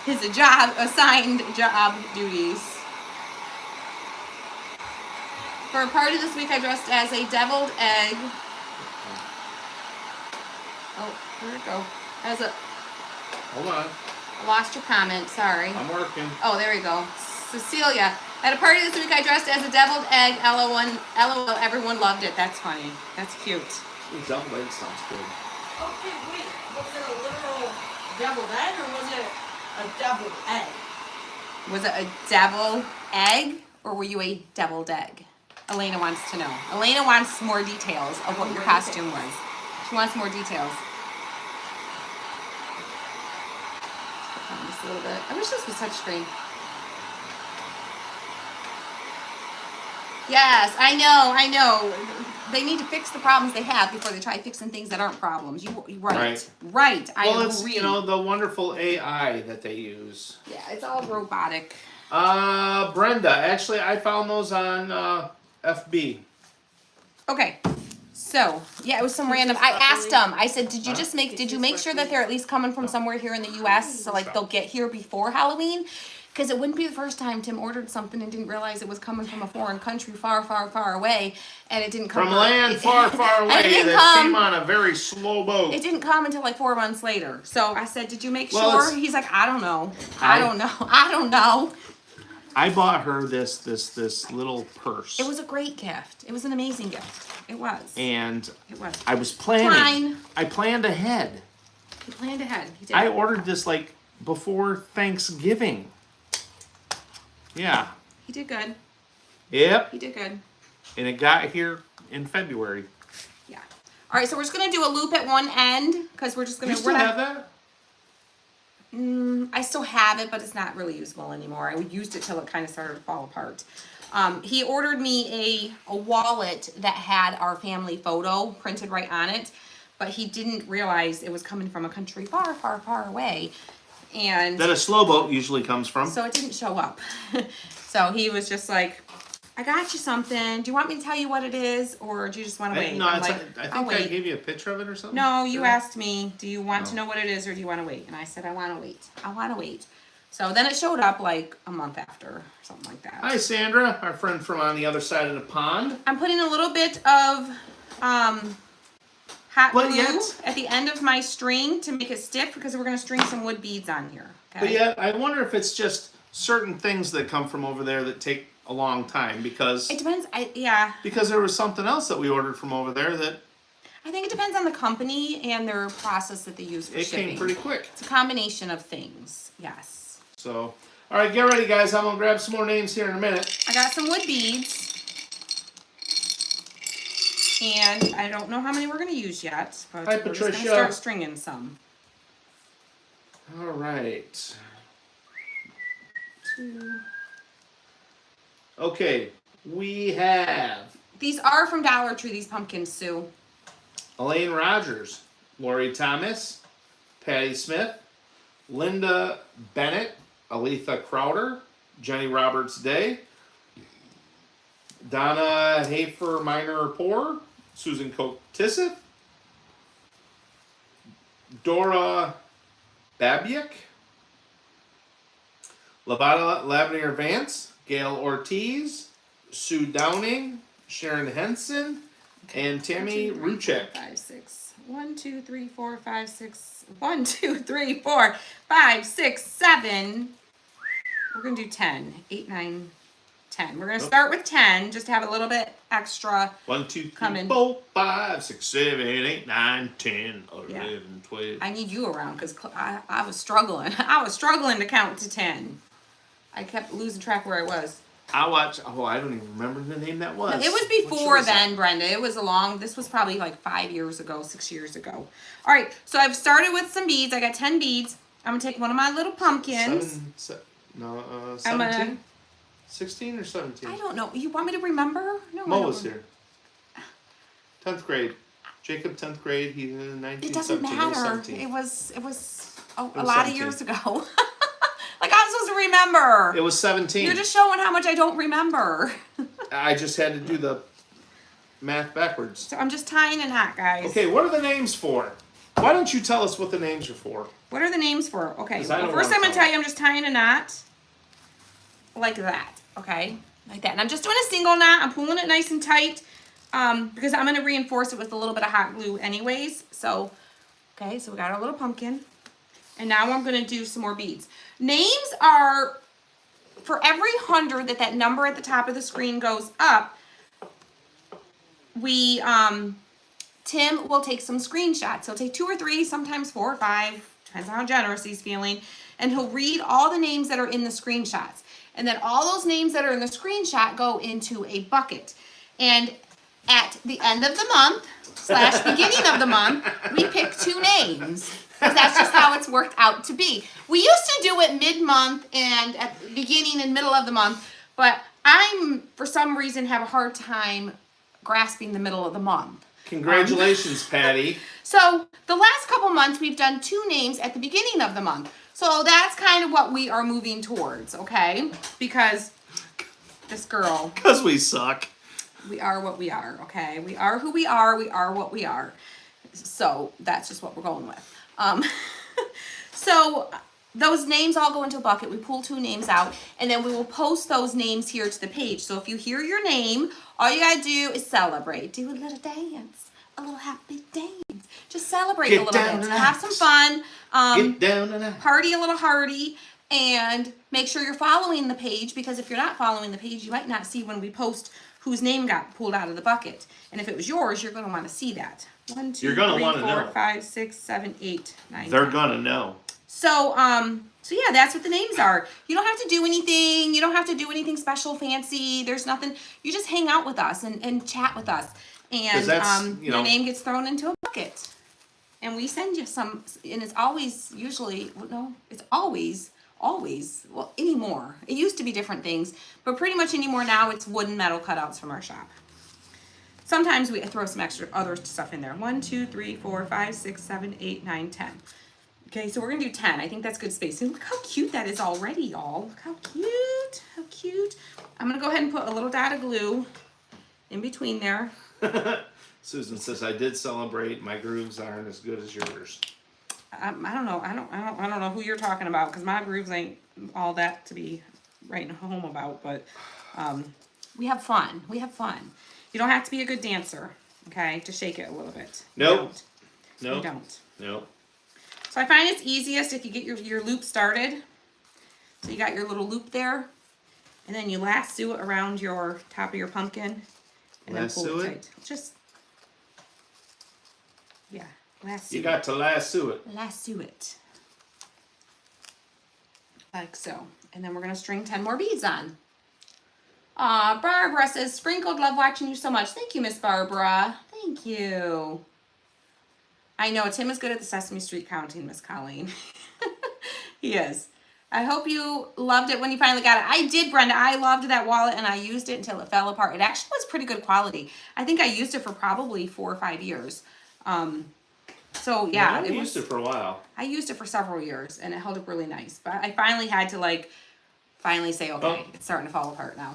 his assigned job duties. For a party this week, I dressed as a deviled egg. Oh, where'd it go? Hold on. I lost your comment. Sorry. I'm working. Oh, there we go. Cecilia. At a party this week, I dressed as a deviled egg. LOL, everyone loved it. That's funny. That's cute. Ooh, double egg sounds good. Okay, wait. Was it a literal deviled egg or was it a deviled egg? Was it a devil egg or were you a deviled egg? Elena wants to know. Elena wants more details of what your costume was. She wants more details. Just a little bit. I wish this was touchscreen. Yes, I know. They need to fix the problems they have before they try fixing things that aren't problems. You're right. Right. I Well, agree. it's the wonderful AI that they use. Yeah, it's all robotic. Brenda, actually, I found those on FB. Okay. So, yeah, it was some random. I asked them. I said, "Did you make sure that they're at least coming from somewhere here in the US so like they'll get here before Halloween?" Because it wouldn't be the first time Tim ordered something and didn't realize it was coming from a foreign country far, far, far away, and it didn't come From land far, far and away it didn't that come. came on a very slow boat. It didn't come until like 4 months later. So I said, "Did you make Well, sure?" it's- He's like, "I don't know. I don't know. I bought her this little purse. It was a great gift. It was an amazing gift. It was. And It was. I was planning. Fine. I planned ahead. He planned ahead. He did. I ordered this like before Thanksgiving. Yeah. He did good. Yep. He did good. And it got here in February. Yeah. All right, so we're just gonna do a loop at one end because we're just gonna. You still have that? I still have it, but it's not really usable anymore. I used it till it kind of started to fall apart. He ordered me a wallet that had our family photo printed right on it, but he didn't realize it was coming from a country far, far, far away. And That a slow boat usually comes from. so it didn't show up. So he was just like, I got you something. Do you want me to tell you what it is, or do you just want to wait? No, I'm it's like, I I'll think I wait. gave you a picture of it or something. No, you Did I? asked me, do you want to know what it is, or do you want to wait? And I said, I want to wait. I want to wait. So then it showed up like a month after, or something like that. Hi, Sandra, our friend from on the other side of the pond. I'm putting a little bit of hot But glue yet- at the end of my string to make it stiff because we're going to string some wood beads on here. Okay? But yet, I wonder if it's just certain things that come from over there that take a long time because It depends. Yeah. because there was something else that we ordered from over there that I think it depends on the company and their process that they use for it shipping. came pretty quick. It's a combination of things. Yes. So, all right, get ready, guys. I'm gonna grab some more names here in a minute. I got some wood beads. And I don't know how many we're going to use yet, but Hi, we're just going to Patricia. start stringing some. All right. 2. Okay, we have These are from Dollar Tree, these pumpkins, Sue. Elaine Rogers, Lori Thomas, Patty Smith, Linda Bennett, Aletha Crowder, Jenny Roberts Day, Donna Hafer Minor Poor, Susan Koch Tissett, Dora Babiak, Lavada Lavinier Vance, Gail Ortiz, Sue Downing, Sharon Henson, and Tammy Ruchek. 5, 6. 1, 2, 3, 4, 5, 6. 1, 2, 3, 4, 5, 6, 7. We're going to do 10. 8, 9, 10. We're going to start with 10, just to have a little bit extra. 1, 2, 3, Coming. 4, 5, 6, 7, 8, 9, 10, 11, Yeah. 12. I need you around because I was struggling. I was struggling to count to 10. I kept losing track where I was. I watched. Oh, I don't even remember the name that was. It was What before show was that? then, Brenda. It was this was probably like 5 years ago, 6 years ago. All right, so I've started with some beads. I got 10 beads. I'm going to take one of my little pumpkins. 17? 16 or 17? I don't know. You want me to remember? No, I Mo don't was remember. here. 10th grade. Jacob, 10th grade. He's in 1917. It doesn't matter. 17. It was a was lot of 17. years ago. Like I'm supposed to remember. It was 17. You're just showing how much I don't remember. I just had to do the math backwards. So I'm just tying a knot, guys. Okay, what are the names for? Why don't you tell us what the names are for? What are the names for? Okay, 'Cause I well, don't first wanna I'm going to tell tell you I'm just tying a knot like that, okay? Like that. And I'm just doing a single knot. I'm pulling it nice and tight because I'm going to reinforce it with a little bit of hot glue anyways. So, okay, so we got our little pumpkin. And now I'm going to do some more beads. Names are, for every 100 that number at the top of the screen goes up, we, Tim will take some screenshots. He'll take 2 or 3, sometimes 4 or 5, depends on how generous he's feeling. And he'll read all the names that are in the screenshots. And then all those names that are in the screenshot go into a bucket. And at the end of the month, / beginning of the month, we pick 2 names. Because that's just how it's worked out to be. We used to do it mid-month and at the beginning and middle of the month. But for some reason, have a hard time grasping the middle of the month. Congratulations, Patty. So the last couple months, we've done 2 names at the beginning of the month. So that's kind of what we are moving towards, okay? Because this girl, Because we suck. we are what we are, okay? We are who we are what we are. So that's just what we're going with. So those names all go into a bucket. We pull 2 names out, and then we will post those names here to the page. So if you hear your name, all you gotta do is celebrate. Do a little dance, a little happy dance. Just celebrate Get a little down bit. and Have some fun. Get down and out. Party a little hardy. And make sure you're following the page, because if you're not following the page, you might not see when we post whose name got pulled out of the bucket. And if it was yours, you're going to want to see that. 1, 2, You're gonna 3, wanna 4, know. 5, 6, 7, 8, 9. They're 10. gonna know. So, so yeah, that's what the names are. You don't have to do anything. You don't have to do anything special, fancy. There's nothing. You just hang out with us and chat with us. And your name gets thrown into a bucket. And we send you some, and it's always, usually, no, it's always, well, anymore. It used to be different things, but pretty much anymore now it's wood and metal cutouts from our shop. Sometimes we throw some extra other stuff in there. 1, 2, 3, 4, 5, 6, 7, 8, 9, 10. Okay, so we're gonna do 10. I think that's good space. And look how cute that is already, y'all. Look how cute, how cute. I'm gonna go ahead and put a little dot of glue in between there. Susan says, I did celebrate. My grooves aren't as good as yours. I don't know. I don't know who you're talking about, because my grooves ain't all that to be writing home about. But we have fun. We have fun. You don't have to be a good dancer, okay, to shake it a little bit. Nope. You don't. Nope. So I find it's easiest if you get your loop started. So you got your little loop there, and then you lasso it around your top of your pumpkin, and then pull it tight. Just, yeah, lasso. You got to lasso it. Lasso it. Like so. And then we're going to string 10 more beads on. Aw, Barbara says, Sprinkled, love watching you so much. Thank you, Miss Barbara. Thank you. I know, Tim is good at the Sesame Street counting, Miss Colleen. He is. I hope you loved it when you finally got it. I did, Brenda. I loved that wallet, and I used it until it fell apart. It actually was pretty good quality. I think I used it for probably 4 or 5 years. So, yeah. I used it for a while. I used it for several years, and it held up really nice. But I finally had to, finally say, okay, it's starting to fall apart now.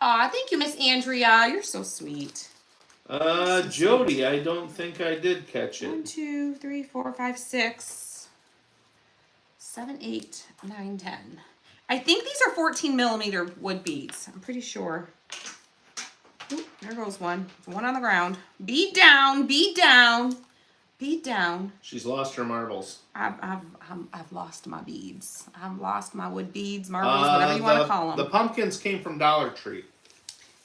Aw, thank you, Miss Andrea. You're so sweet. Jody, I don't think I did catch it. 1, 2, 3, 4, 5, 6, 7, 8, 9, 10. I think these are 14mm wood beads. I'm pretty sure. Oop, there goes one. There's one on the ground. Bead down, bead down, bead down. She's lost her marbles. I've lost my beads. I've lost my wood beads, marbles, whatever you want to call them. The pumpkins came from Dollar Tree.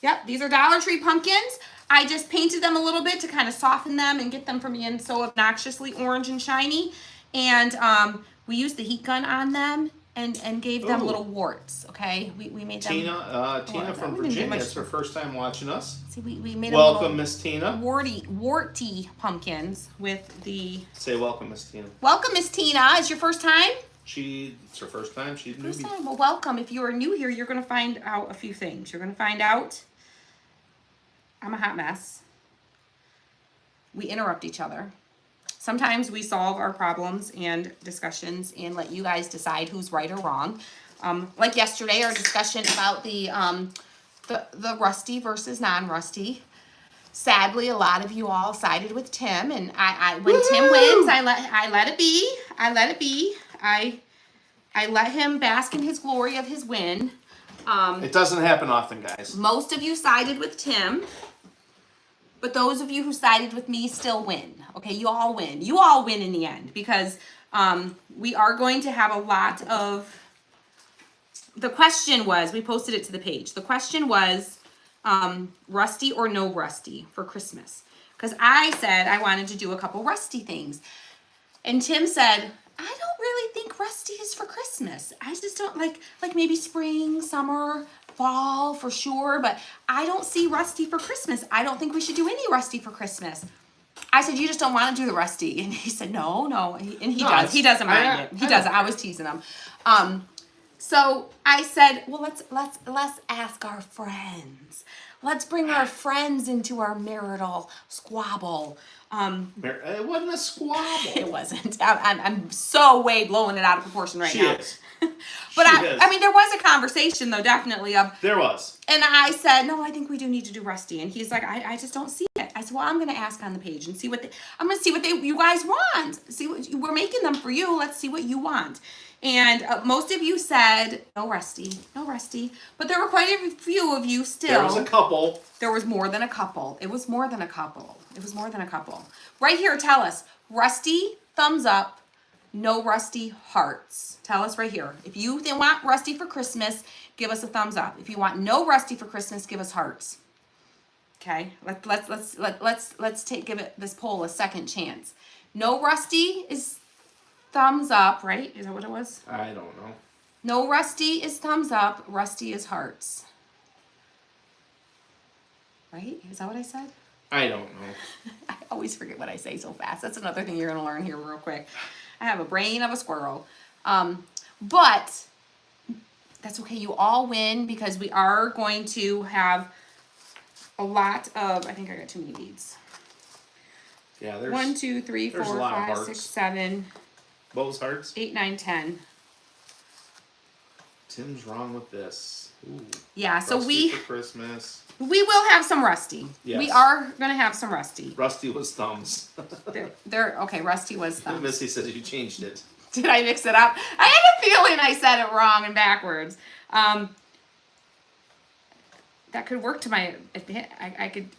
Yep, these are Dollar Tree pumpkins. I just painted them a little bit to kind of soften them and get them from being so obnoxiously orange and shiny. And we used the heat gun on them and gave them little warts, okay? We made them... Tina from Virginia, it's her first time watching us. See, we made welcome, Miss Tina. Warty pumpkins with the... Say welcome, Miss Tina. Welcome, Miss Tina. It's your first time? It's her first time. She's First newbie. time. Well, welcome. If you are new here, you're going to find out a few things. You're going to find out I'm a hot mess. We interrupt each other. Sometimes we solve our problems and discussions and let you guys decide who's right or wrong. Like yesterday, our discussion about the rusty versus non-rusty. Sadly, a lot of you all sided with Tim, and when Tim wins, I let it be. I let it be. I let him bask in his glory of his win. It doesn't happen often, guys. Most of you sided with Tim, but those of you who sided with me still win. Okay, you all win. You all win in the end, because we are going to have a lot of... The question was, we posted it to the page. The question was, rusty or no rusty for Christmas? Because I said I wanted to do a couple rusty things. And Tim said, I don't really think rusty is for Christmas. I just don't like maybe spring, summer, fall for sure, but I don't see rusty for Christmas. I don't think we should do any rusty for Christmas. I said, you just don't want to do the rusty. And he said, no. And he does. He doesn't mind it. He doesn't. I was teasing him. So I said, well, let's ask our friends. Let's bring our friends into our marital squabble. It wasn't a squabble. It wasn't. I'm so way blowing it out of proportion right now. She is. But I mean, there was a conversation though, definitely. There was. And I said, no, I think we do need to do rusty. And he's like, I just don't see it. I said, well, I'm going to ask on the page and see what I'm going to see what you guys want. See what we're making them for you. Let's see what you want. And most of you said, no rusty. But there were quite a few of you still. There was a couple. There was more than a couple. It was more than a couple. Right here, tell us, rusty, thumbs up, no Rusty hearts. Tell us right here. If you want Rusty for Christmas, give us a thumbs up. If you want no Rusty for Christmas, give us hearts. Okay, let's give this poll a second chance. No Rusty is thumbs up, right? Is that what it was? I don't know. No Rusty is thumbs up. Rusty is hearts. Right? Is that what I said? I don't know. I always forget what I say so fast. That's another thing you're gonna learn here real quick. I have a brain of a squirrel. But that's okay. You all win because we are going to have a lot of, I think I got too many beads. Yeah, there's 1, 2, 3, 4, there's a lot of 5, hearts. 6, 7, Bows hearts. 8, 9, 10. Tim's wrong with this. Ooh. Yeah, so Rusty for Christmas. we will have some Rusty. Yes. We are gonna have some Rusty. Rusty was thumbs. There. Okay, Rusty was thumbs. Missy says you changed it. Did I mix it up? I have a feeling I said it wrong and backwards. That could work to my advantage.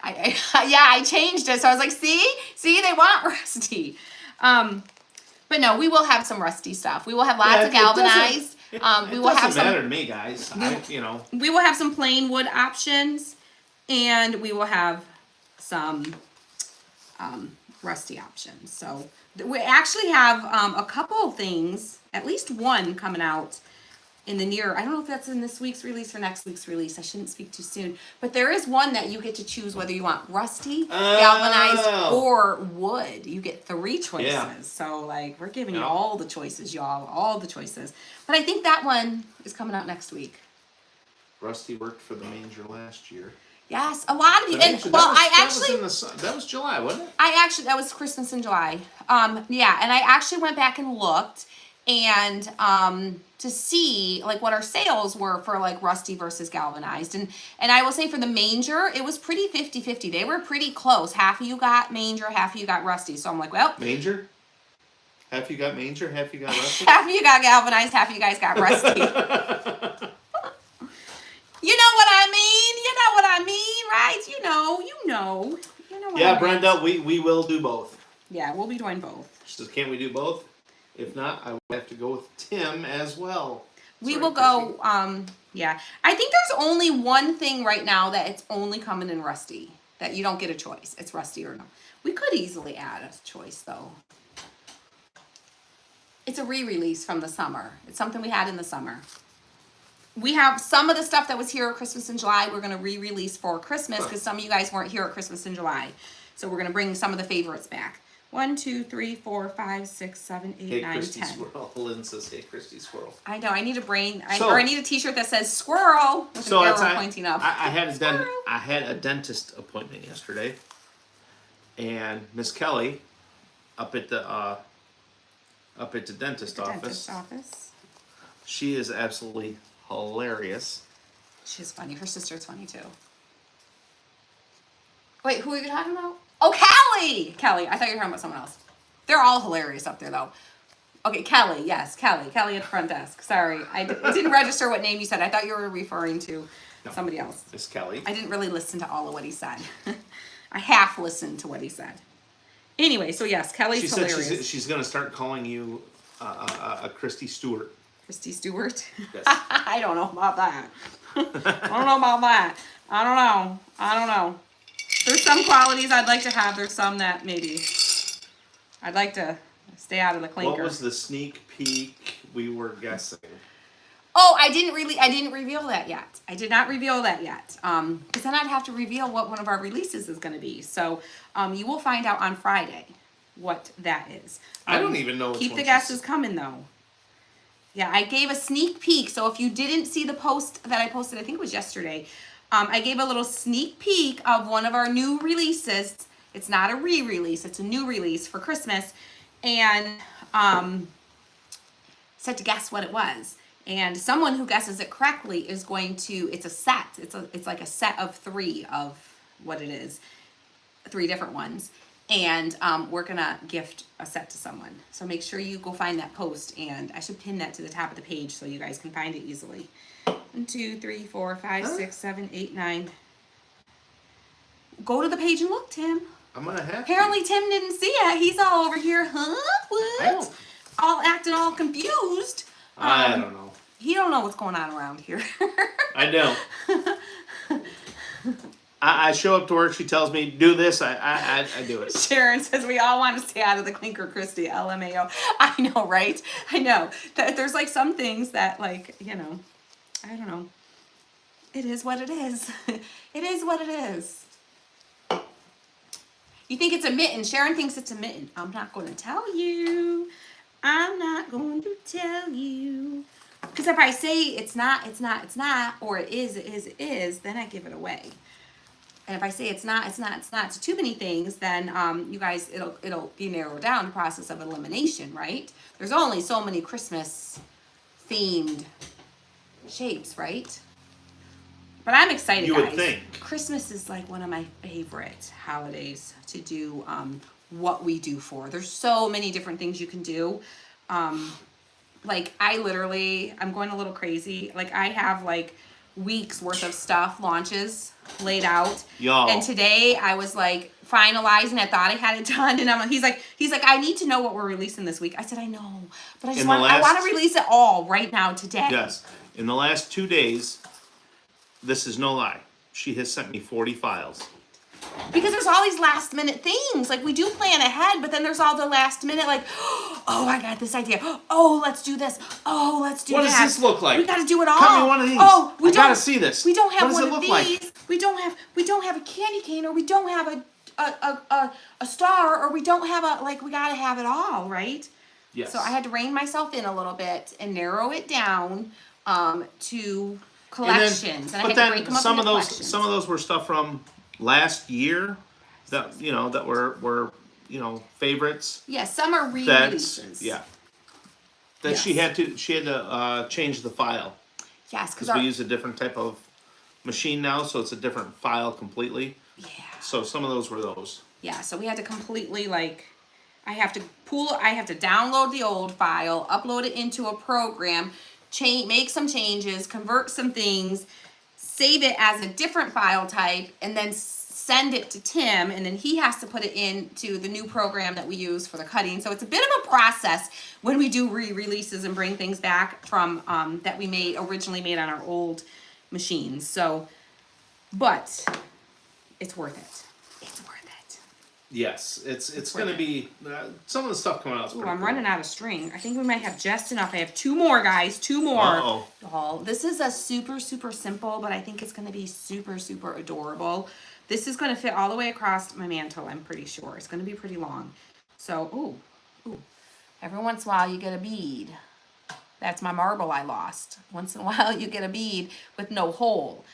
I changed it. So I was like, see, they want Rusty. But no, we will have some Rusty stuff. We will have lots of galvanized. We will have doesn't matter to me, guys. We will have some plain wood options, and we will have some Rusty options. So we actually have a couple of things, at least one coming out in the near, I don't know if that's in this week's release or next week's release. I shouldn't speak too soon. But there is one that you get to choose whether you want Rusty, galvanized, or wood. You get 3 choices. Yeah. So, like, we're giving you all the choices, y'all. All the choices. But I think that one is coming out next week. Rusty worked for the manger last year. Yes, a lot of you. And, That was July, wasn't it? That was Christmas in July. Yeah, and I actually went back and looked and to see like what our sales were for like Rusty versus galvanized. And I will say for the manger, it was pretty 50-50. They were pretty close. Half of you got manger, half of you got Rusty. So I'm like, well. Manger? Half you got manger, half you got Rusty? Half of you got galvanized, half of you guys got Rusty. You know what I mean? You know what I mean, right? You know what I mean. Brenda, we will do both. Yeah, we'll be doing both. She says, can we do both? If not, I will have to go with Tim as well. We will go, yeah. I think there's only one thing right now that it's only coming in Rusty. That you don't get a choice. It's Rusty or no. We could easily add a choice, though. It's a re-release from the summer. It's something we had in the summer. We have some of the stuff that was here at Christmas in July. We're going to re-release for Christmas because some of you guys weren't here at Christmas in July. So we're going to bring some of the favorites back. 1, 2, 3, 4, 5, 6, 7, 8, 9, Christy 10. Squirrel. Lynn says, hey, Christy Squirrel. I know. I need a brain. I need a T-shirt that says squirrel with an arrow pointing up. I had a dentist appointment yesterday, and Miss Kelly up at the dentist office. She is absolutely hilarious. She's funny. Her sister's funny too. Wait, who are you talking about? Oh, Kelly! Kelly. I thought you were talking about someone else. They're all hilarious up there, though. Okay, Kelly. Yes, Kelly. Kelly at the front desk. Sorry. It didn't register what name you said. I thought you were referring to somebody else. Miss Kelly. I didn't really listen to all of what he said. I half listened to what he said. Anyway, so yes, Kelly's hilarious. Said she's going to start calling you a Christy Stewart. Christy Stewart? Yes. I don't know about that. I don't know about that. I don't know. There's some qualities I'd like to have. There's some that maybe I'd like to stay out of the clinker. What was the sneak peek we were guessing? Oh, I didn't reveal that yet. I did not reveal that yet. Because then I'd have to reveal what one of our releases is going to be. So you will find out on Friday what that is. I don't even know. Keep the guesses coming though. Yeah, I gave a sneak peek. So if you didn't see the post that I posted, I think it was yesterday, I gave a little sneak peek of one of our new releases. It's not a re-release. It's a new release for Christmas. And said to guess what it was. And someone who guesses it correctly is going to, it's a set. It's like a set of 3 of what it is. 3 different ones. And we're going to gift a set to someone. So make sure you go find that post. And I should pin that to the top of the page so you guys can find it easily. 1, 2, 3, 4, 5, 6, 7, 8, 9. Go to the page and look, Tim. I'm going to have Apparently Tim didn't see it. He's all over here. Huh? What? all acting all confused. I don't know. He don't know what's going on around here. I don't. I show up to work. She tells me do this. I do it. Sharon says we all want to stay out of the Clinker Christie. LMAO. I know, right? I know. There's like some things that like, you know, I don't know. It is what it is. It is what it is. You think it's a mitten. Sharon thinks it's a mitten. I'm not going to tell you. I'm not going to tell you. Because if I say it's not, or it is, then I give it away. And if I say it's not to too many things, then you guys, it'll be narrowed down, the process of elimination, right? There's only so many Christmas themed shapes, right? But I'm excited, You guys. would think. Christmas is like one of my favorite holidays to do what we do for. There's so many different things you can do. Like I'm going a little crazy. Like I have like weeks worth of stuff, launches laid out. Y'all. And today I was like finalizing. I thought I had it done, and he's like, I need to know what we're releasing this week. I said, I know, but I want to release it all right now today. Yes. In the last 2 days, this is no lie, she has sent me 40 files. Because there's all these last minute things. Like we do plan ahead, but then there's all the last minute like, oh, I got this idea. Oh, let's do this. Oh, let's do that. What does this look like? We got to do it all. Cut me one of these. Oh, we I gotta see this. We don't have What does one it of look these. like? We don't have a candy cane, or we don't have a star, or we don't have we got to have it all, right? Yes. So I had to rein myself in a little bit and narrow it down to collections. And I had to break them up some into of those collections. some of those were stuff from last year that that were favorites. Yeah, some are That's re-releases. that Yes. she had to change the file Yes, because because we use a different type of machine now, so it's a different file completely. yeah. So some of those were those. Yeah, so we had to completely I have to download the old file, upload it into a program, make some changes, convert some things, save it as a different file type, and then send it to Tim, and then he has to put it into the new program that we use for the cutting. So it's a bit of a process when we do re-releases and bring things back from that we originally made on our old machines. So, but it's worth it. It's worth it. Yes, it's going to be some of the stuff coming out. Ooh, I'm running out of string. I think we might have just enough. I have 2 more, guys. 2 more. Uh-oh. Oh, this is a super, super simple, but I think it's going to be super, super adorable. This is going to fit all the way across my mantle, I'm pretty sure. It's going to be pretty long. So, ooh. Every once in a while you get a bead. That's my marble I lost. Once in a while you get a bead with no hole.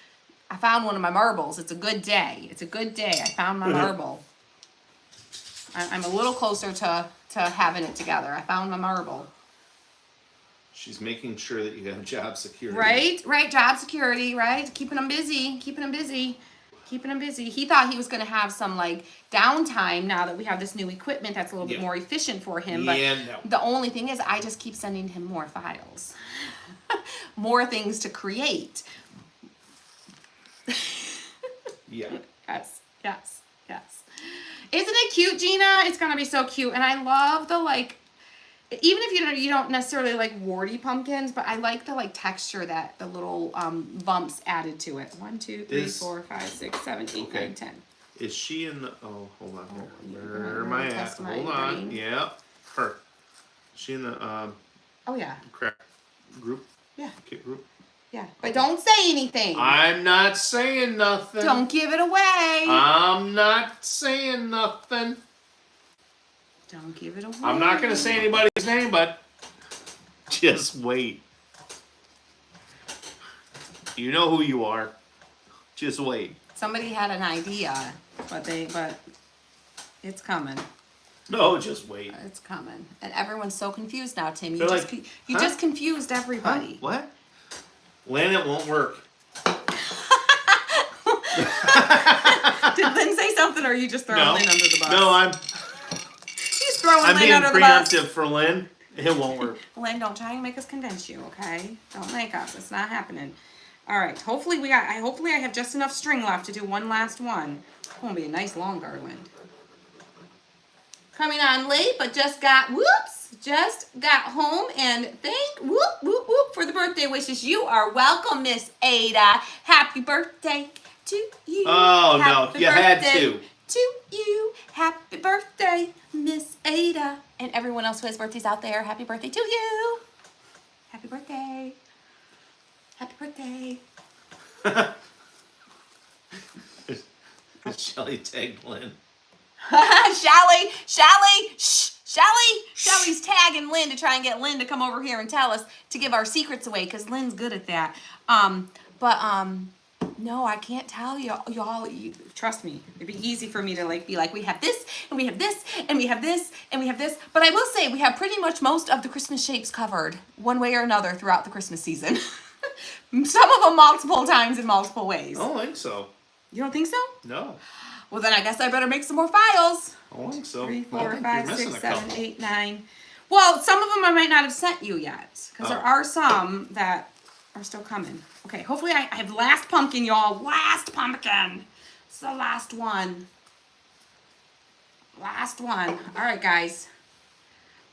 I found one of my marbles. It's a good day. It's a good day. I found my marble. I'm a little closer to having it together. I found my marble. She's making sure that you have job security. Right, job security, right? Keeping them busy. He thought he was going to have some downtime now that we have this new equipment that's a little bit more efficient for him. But no. the only thing is I just keep sending him more files, more things to create. Yeah. Yes. Isn't it cute, Gina? It's going to be so cute. And I love the even if you don't necessarily like warty pumpkins, but I like the texture that the little bumps added to it. 1, 2, 3, 4, 5, 6, 7, 8, 9, 10. Is she in the? Oh, hold on. Where you am I wanna at? test my Hold on. brain? Yeah, her. Is she in the Oh yeah, crack group? yeah, Kit group. yeah. But don't say anything. I'm not saying nothing. Don't give it away. I'm not saying nothing. Don't give it away. I'm not gonna say anybody's name, but just wait. You know who you are. Just wait. Somebody had an idea, but it's coming. No, just wait. It's coming, and everyone's so confused now, Tim. They're You just confused everybody. What? Lynn, it won't work. Did Lynn say something, or are you just throwing Lynn under the bus? No, He's throwing I'm Lynn being under the bus. preemptive for Lynn. It won't work. Lynn, don't try and make us convince you, okay? Don't make us. It's not happening. All right. Hopefully I have just enough string left to do one last one. It's gonna be a nice long garland. Coming on late, but just got whoops. just got home and whoop, whoop, whoop for the birthday wishes. You are welcome, Miss Ada. Happy birthday to you. Oh, no, Happy you had birthday to. you. Happy birthday, Miss Ada. And everyone else who has birthdays out there, happy birthday to you. Happy birthday. Happy birthday. Shelly tagged Lynn. Shelly's tagging Lynn to try and get Lynn to come over here and tell us to give our secrets away because Lynn's good at that. No, I can't tell y'all. Trust me, it'd be easy for me to be like, we have this and we have this and we have this and we have this. But I will say we have pretty much most of the Christmas shapes covered one way or another throughout the Christmas season. Some of them multiple times in multiple ways. I don't think so. You don't think so? No. Well, then I guess I better make some more files. I don't think so. 3, I 4, think 5, you're missing 6, a 7, couple. 8, 9. Well, some of them I might not have sent you yet because there Oh. are some that are still coming. Okay, hopefully I have last pumpkin, y'all. Last pumpkin. It's the last one. Last one. All right, guys.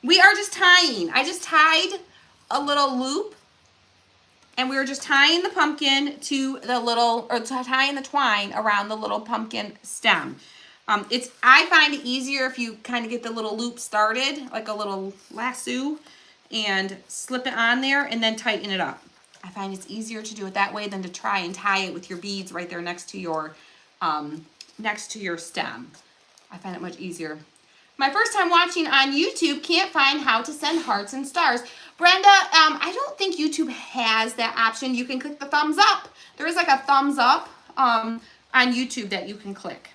We are just tying. I just tied a little loop. And we were just tying the pumpkin to the little, or tying the twine around the little pumpkin stem. I find it easier if you kind of get the little loop started, like a little lasso, and slip it on there and then tighten it up. I find it's easier to do it that way than to try and tie it with your beads right there next to your stem. I find it much easier. My first time watching on YouTube, can't find how to send hearts and stars. Brenda, I don't think YouTube has that option. You can click the thumbs up. There is like a thumbs up on YouTube that you can click.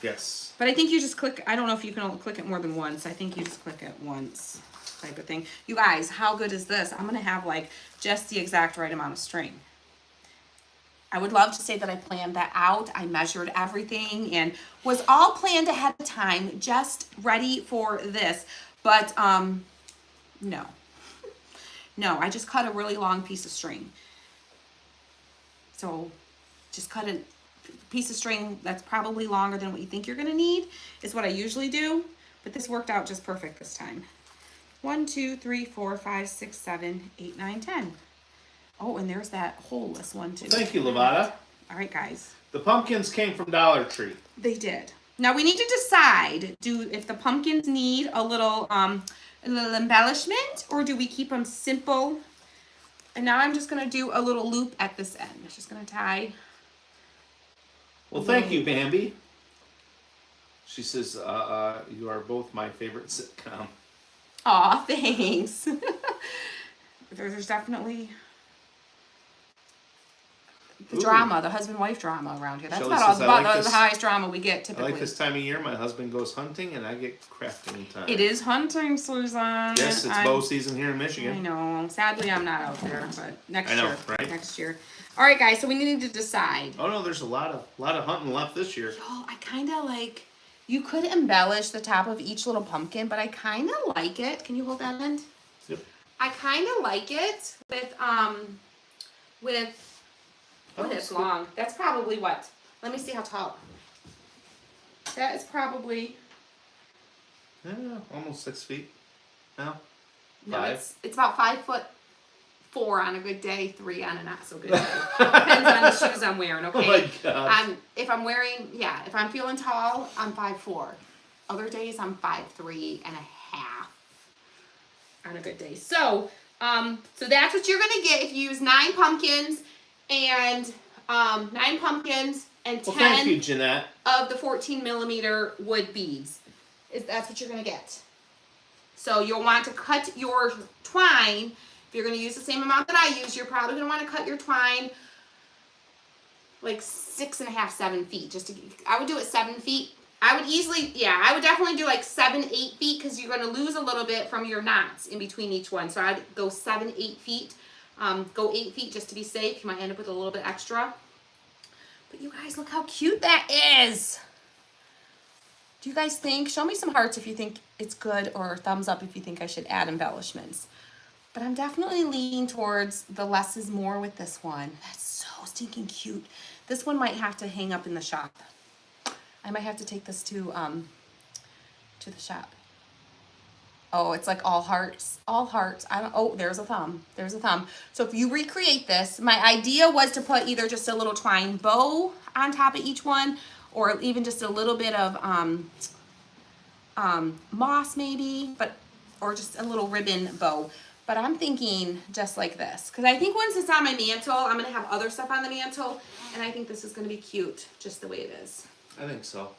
Yes. But I think you just click, I don't know if you can only click it more than once. I think you just click it once type of thing. You guys, how good is this? I'm going to have like just the exact right amount of string. I would love to say that I planned that out. I measured everything and was all planned ahead of time, just ready for this. But no. No, I just cut a really long piece of string. So just cut a piece of string that's probably longer than what you think you're gonna need is what I usually do. But this worked out just perfect this time. 1, 2, 3, 4, 5, 6, 7, 8, 9, 10. Oh, and there's that holeless one too. Thank you, Lavada. All right, guys. The pumpkins came from Dollar Tree. They did. Now we need to decide if the pumpkins need a little embellishment or do we keep them simple. And now I'm just gonna do a little loop at this end. I'm just gonna tie. Well, thank you, Bambi. She says, you are both my favorite sitcom. Aw, thanks. There's definitely the drama, the husband-wife drama around here. That's Shelley about says, "I like the this- highest drama we get I typically. like this time of year. My husband goes hunting and I get crafting time. It is hunting season. Yes, it's bow season here in I Michigan. know. Sadly, I'm not out there, but next I know, year. right? Next year. All right, guys. So we need to decide. Oh no, there's a lot of hunting left this year. Oh, I kind of like. You could embellish the top of each little pumpkin, but I kind of like it. Can you hold that end? Yep. I kind of like it with Oh, it's long. That's probably what? Let me see how tall. That is probably. Yeah, almost 6 feet. No. No, 5. it's about 5'4" on a good day, 3 on a not so good day. Depends on the shoes I'm wearing. Okay. Oh my God. If I'm feeling tall, I'm 5'4". Other days I'm 5'3" and a half on a good day. So that's what you're gonna get if you use 9 pumpkins and 9 pumpkins and 10 Well, thank you, Jeanette. of the 14mm wood beads. That's what you're gonna get. So you'll want to cut your twine. If you're gonna use the same amount that I use, you're probably gonna want to cut your twine like 6.5, 7 feet. I would do it 7 feet. I would definitely do like 7, 8 feet because you're gonna lose a little bit from your knots in between each one. So I'd go 7, 8 feet. Go 8 feet just to be safe. You might end up with a little bit extra. But you guys, look how cute that is. Do you guys think? Show me some hearts if you think it's good, or thumbs up if you think I should add embellishments. But I'm definitely leaning towards the less is more with this one. That's so stinking cute. This one might have to hang up in the shop. I might have to take this to the shop. Oh, it's like all hearts, all hearts. I don't, oh, there's a thumb. There's a thumb. So if you recreate this, my idea was to put either just a little twine bow on top of each one, or even just a little bit of moss maybe, or just a little ribbon bow. But I'm thinking just like this, because I think once it's on my mantle, I'm gonna have other stuff on the mantle, and I think this is gonna be cute just the way it is. I think so.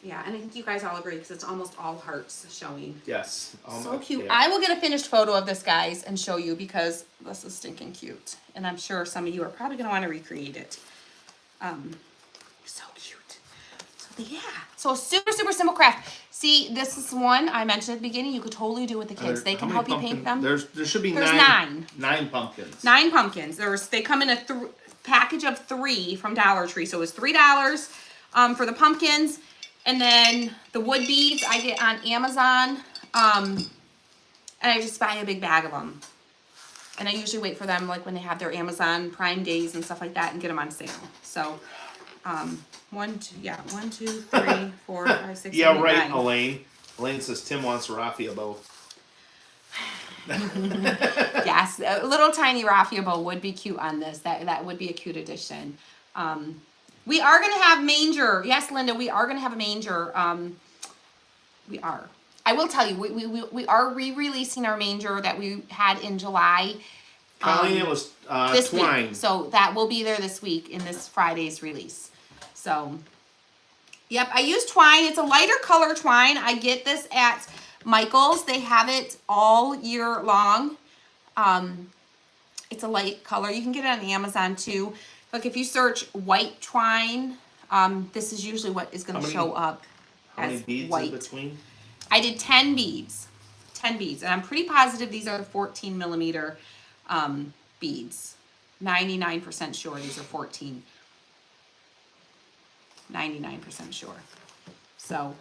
Yeah, and I think you guys all agree because it's almost all hearts showing. Yes. So cute. Yeah. I will get a finished photo of this, guys, and show you because this is stinking cute. And I'm sure some of you are probably going to want to recreate it. So cute. So yeah. So super, super simple craft. See, this is one I mentioned at the beginning. You could totally do with the kids. They can help you paint them. There should be There's nine pumpkins. 9 pumpkins. They come in a package of 3 from Dollar Tree. So it was $3 for the pumpkins. And then the wood beads I get on Amazon, and I just buy a big bag of them. And I usually wait for them like when they have their Amazon Prime days and stuff like that and get them on sale. So, 1, 2, 3, 4, 5, 6, Yeah, 7, 8, right, 9. Elaine. Elaine says Tim wants a raffia bow. Yes, a little tiny raffia bow would be cute on this. That would be a cute addition. We are going to have manger. Yes, Linda, we are going to have a manger. We are. I will tell you, we are re-releasing our manger that we had in July. Colleen, it was This twine. week. So that will be there this week in this Friday's release. So, yep, I use twine. It's a lighter color twine. I get this at Michael's. They have it all year long. It's a light color. You can get it on Amazon too. Look, if you search white twine, this is usually what is going to show up How many as beads white. in between? I did 10 beads. 10 beads. And I'm pretty positive these are the 14 millimeter beads. 99% sure these are 14. 99% sure. So,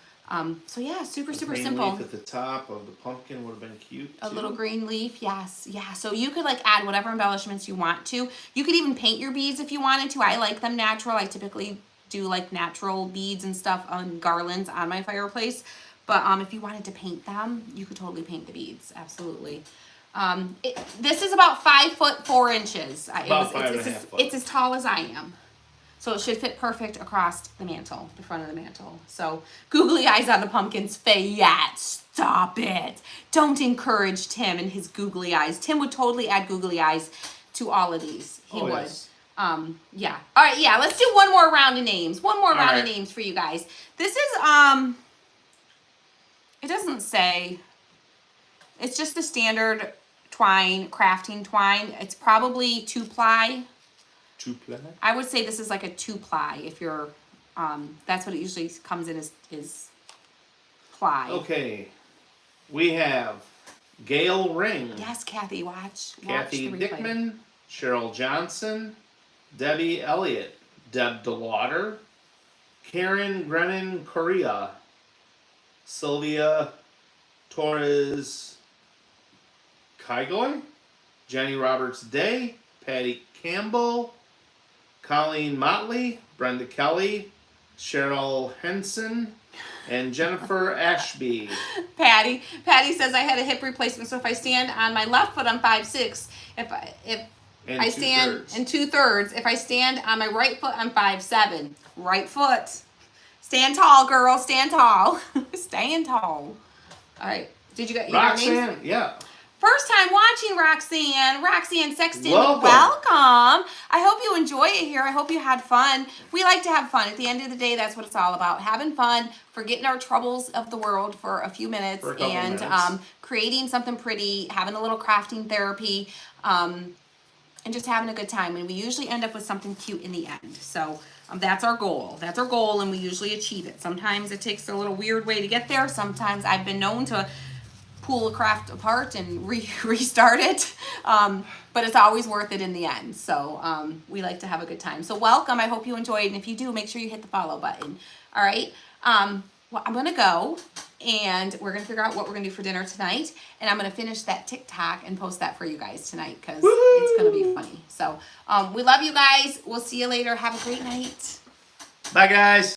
so yeah, super, super Green simple. leaf at the top of the pumpkin would have been cute. A too. little green leaf, yes, yeah. So you could like add whatever embellishments you want to. You could even paint your beads if you wanted to. I like them natural. I typically do like natural beads and stuff on garlands on my fireplace. But if you wanted to paint them, you could totally paint the beads. Absolutely. This is about 5 foot 4 inches. About 5.5 foot. It's as tall as I am. So it should fit perfect across the mantle, the front of the mantle. So googly eyes on the pumpkin's face. Yeah, stop it. Don't encourage Tim and his googly eyes. Tim would totally add googly eyes to all of these. He would. Yes. Yeah. All right, yeah, let's do one more round of names. One more round of right. names for you guys. This is, it doesn't say, it's just the standard twine, crafting twine. It's probably 2-ply. 2-ply? I would say this is like a 2-ply if you're, that's what it usually comes in is ply. Okay. We have Gail Ring. Yes, Kathy, watch Kathy the replay. Dickman. Cheryl Johnson. Debbie Elliott. Deb DeLauder. Karen Grennan Correa. Sylvia Torres Kygoy. Jenny Roberts Day. Patty Campbell. Colleen Motley, Brenda Kelly, Cheryl Henson, and Jennifer Ashby. Patty says I had a hip replacement, so if I stand on my left foot, I'm 5'6". If I stand in 2/3, if I stand on my right foot, I'm 5'7". Right foot. Stand tall, girl. Stand tall. Stand tall. All right. Did you get your names? Roxanne, yeah. First time watching, Roxanne Sexton. Welcome. Welcome. I hope you enjoy it here. I hope you had fun. We like to have fun. At the end of the day, that's what it's all about. Having fun, forgetting our troubles of the world for a few minutes, For a couple and minutes. Creating something pretty, having a little crafting therapy, and just having a good time. And we usually end up with something cute in the end. So that's our goal. That's our goal, and we usually achieve it. Sometimes it takes a little weird way to get there. Sometimes I've been known to pull a craft apart and restart it, but it's always worth it in the end. So we like to have a good time. So welcome. I hope you enjoyed, and if you do, make sure you hit the follow button. All right. Well, I'm gonna go, and we're gonna figure out what we're gonna do for dinner tonight, and I'm gonna finish that TikTok and post that for you guys tonight because it's gonna be funny. So we love you guys. We'll see you later. Have a great night. Bye, guys.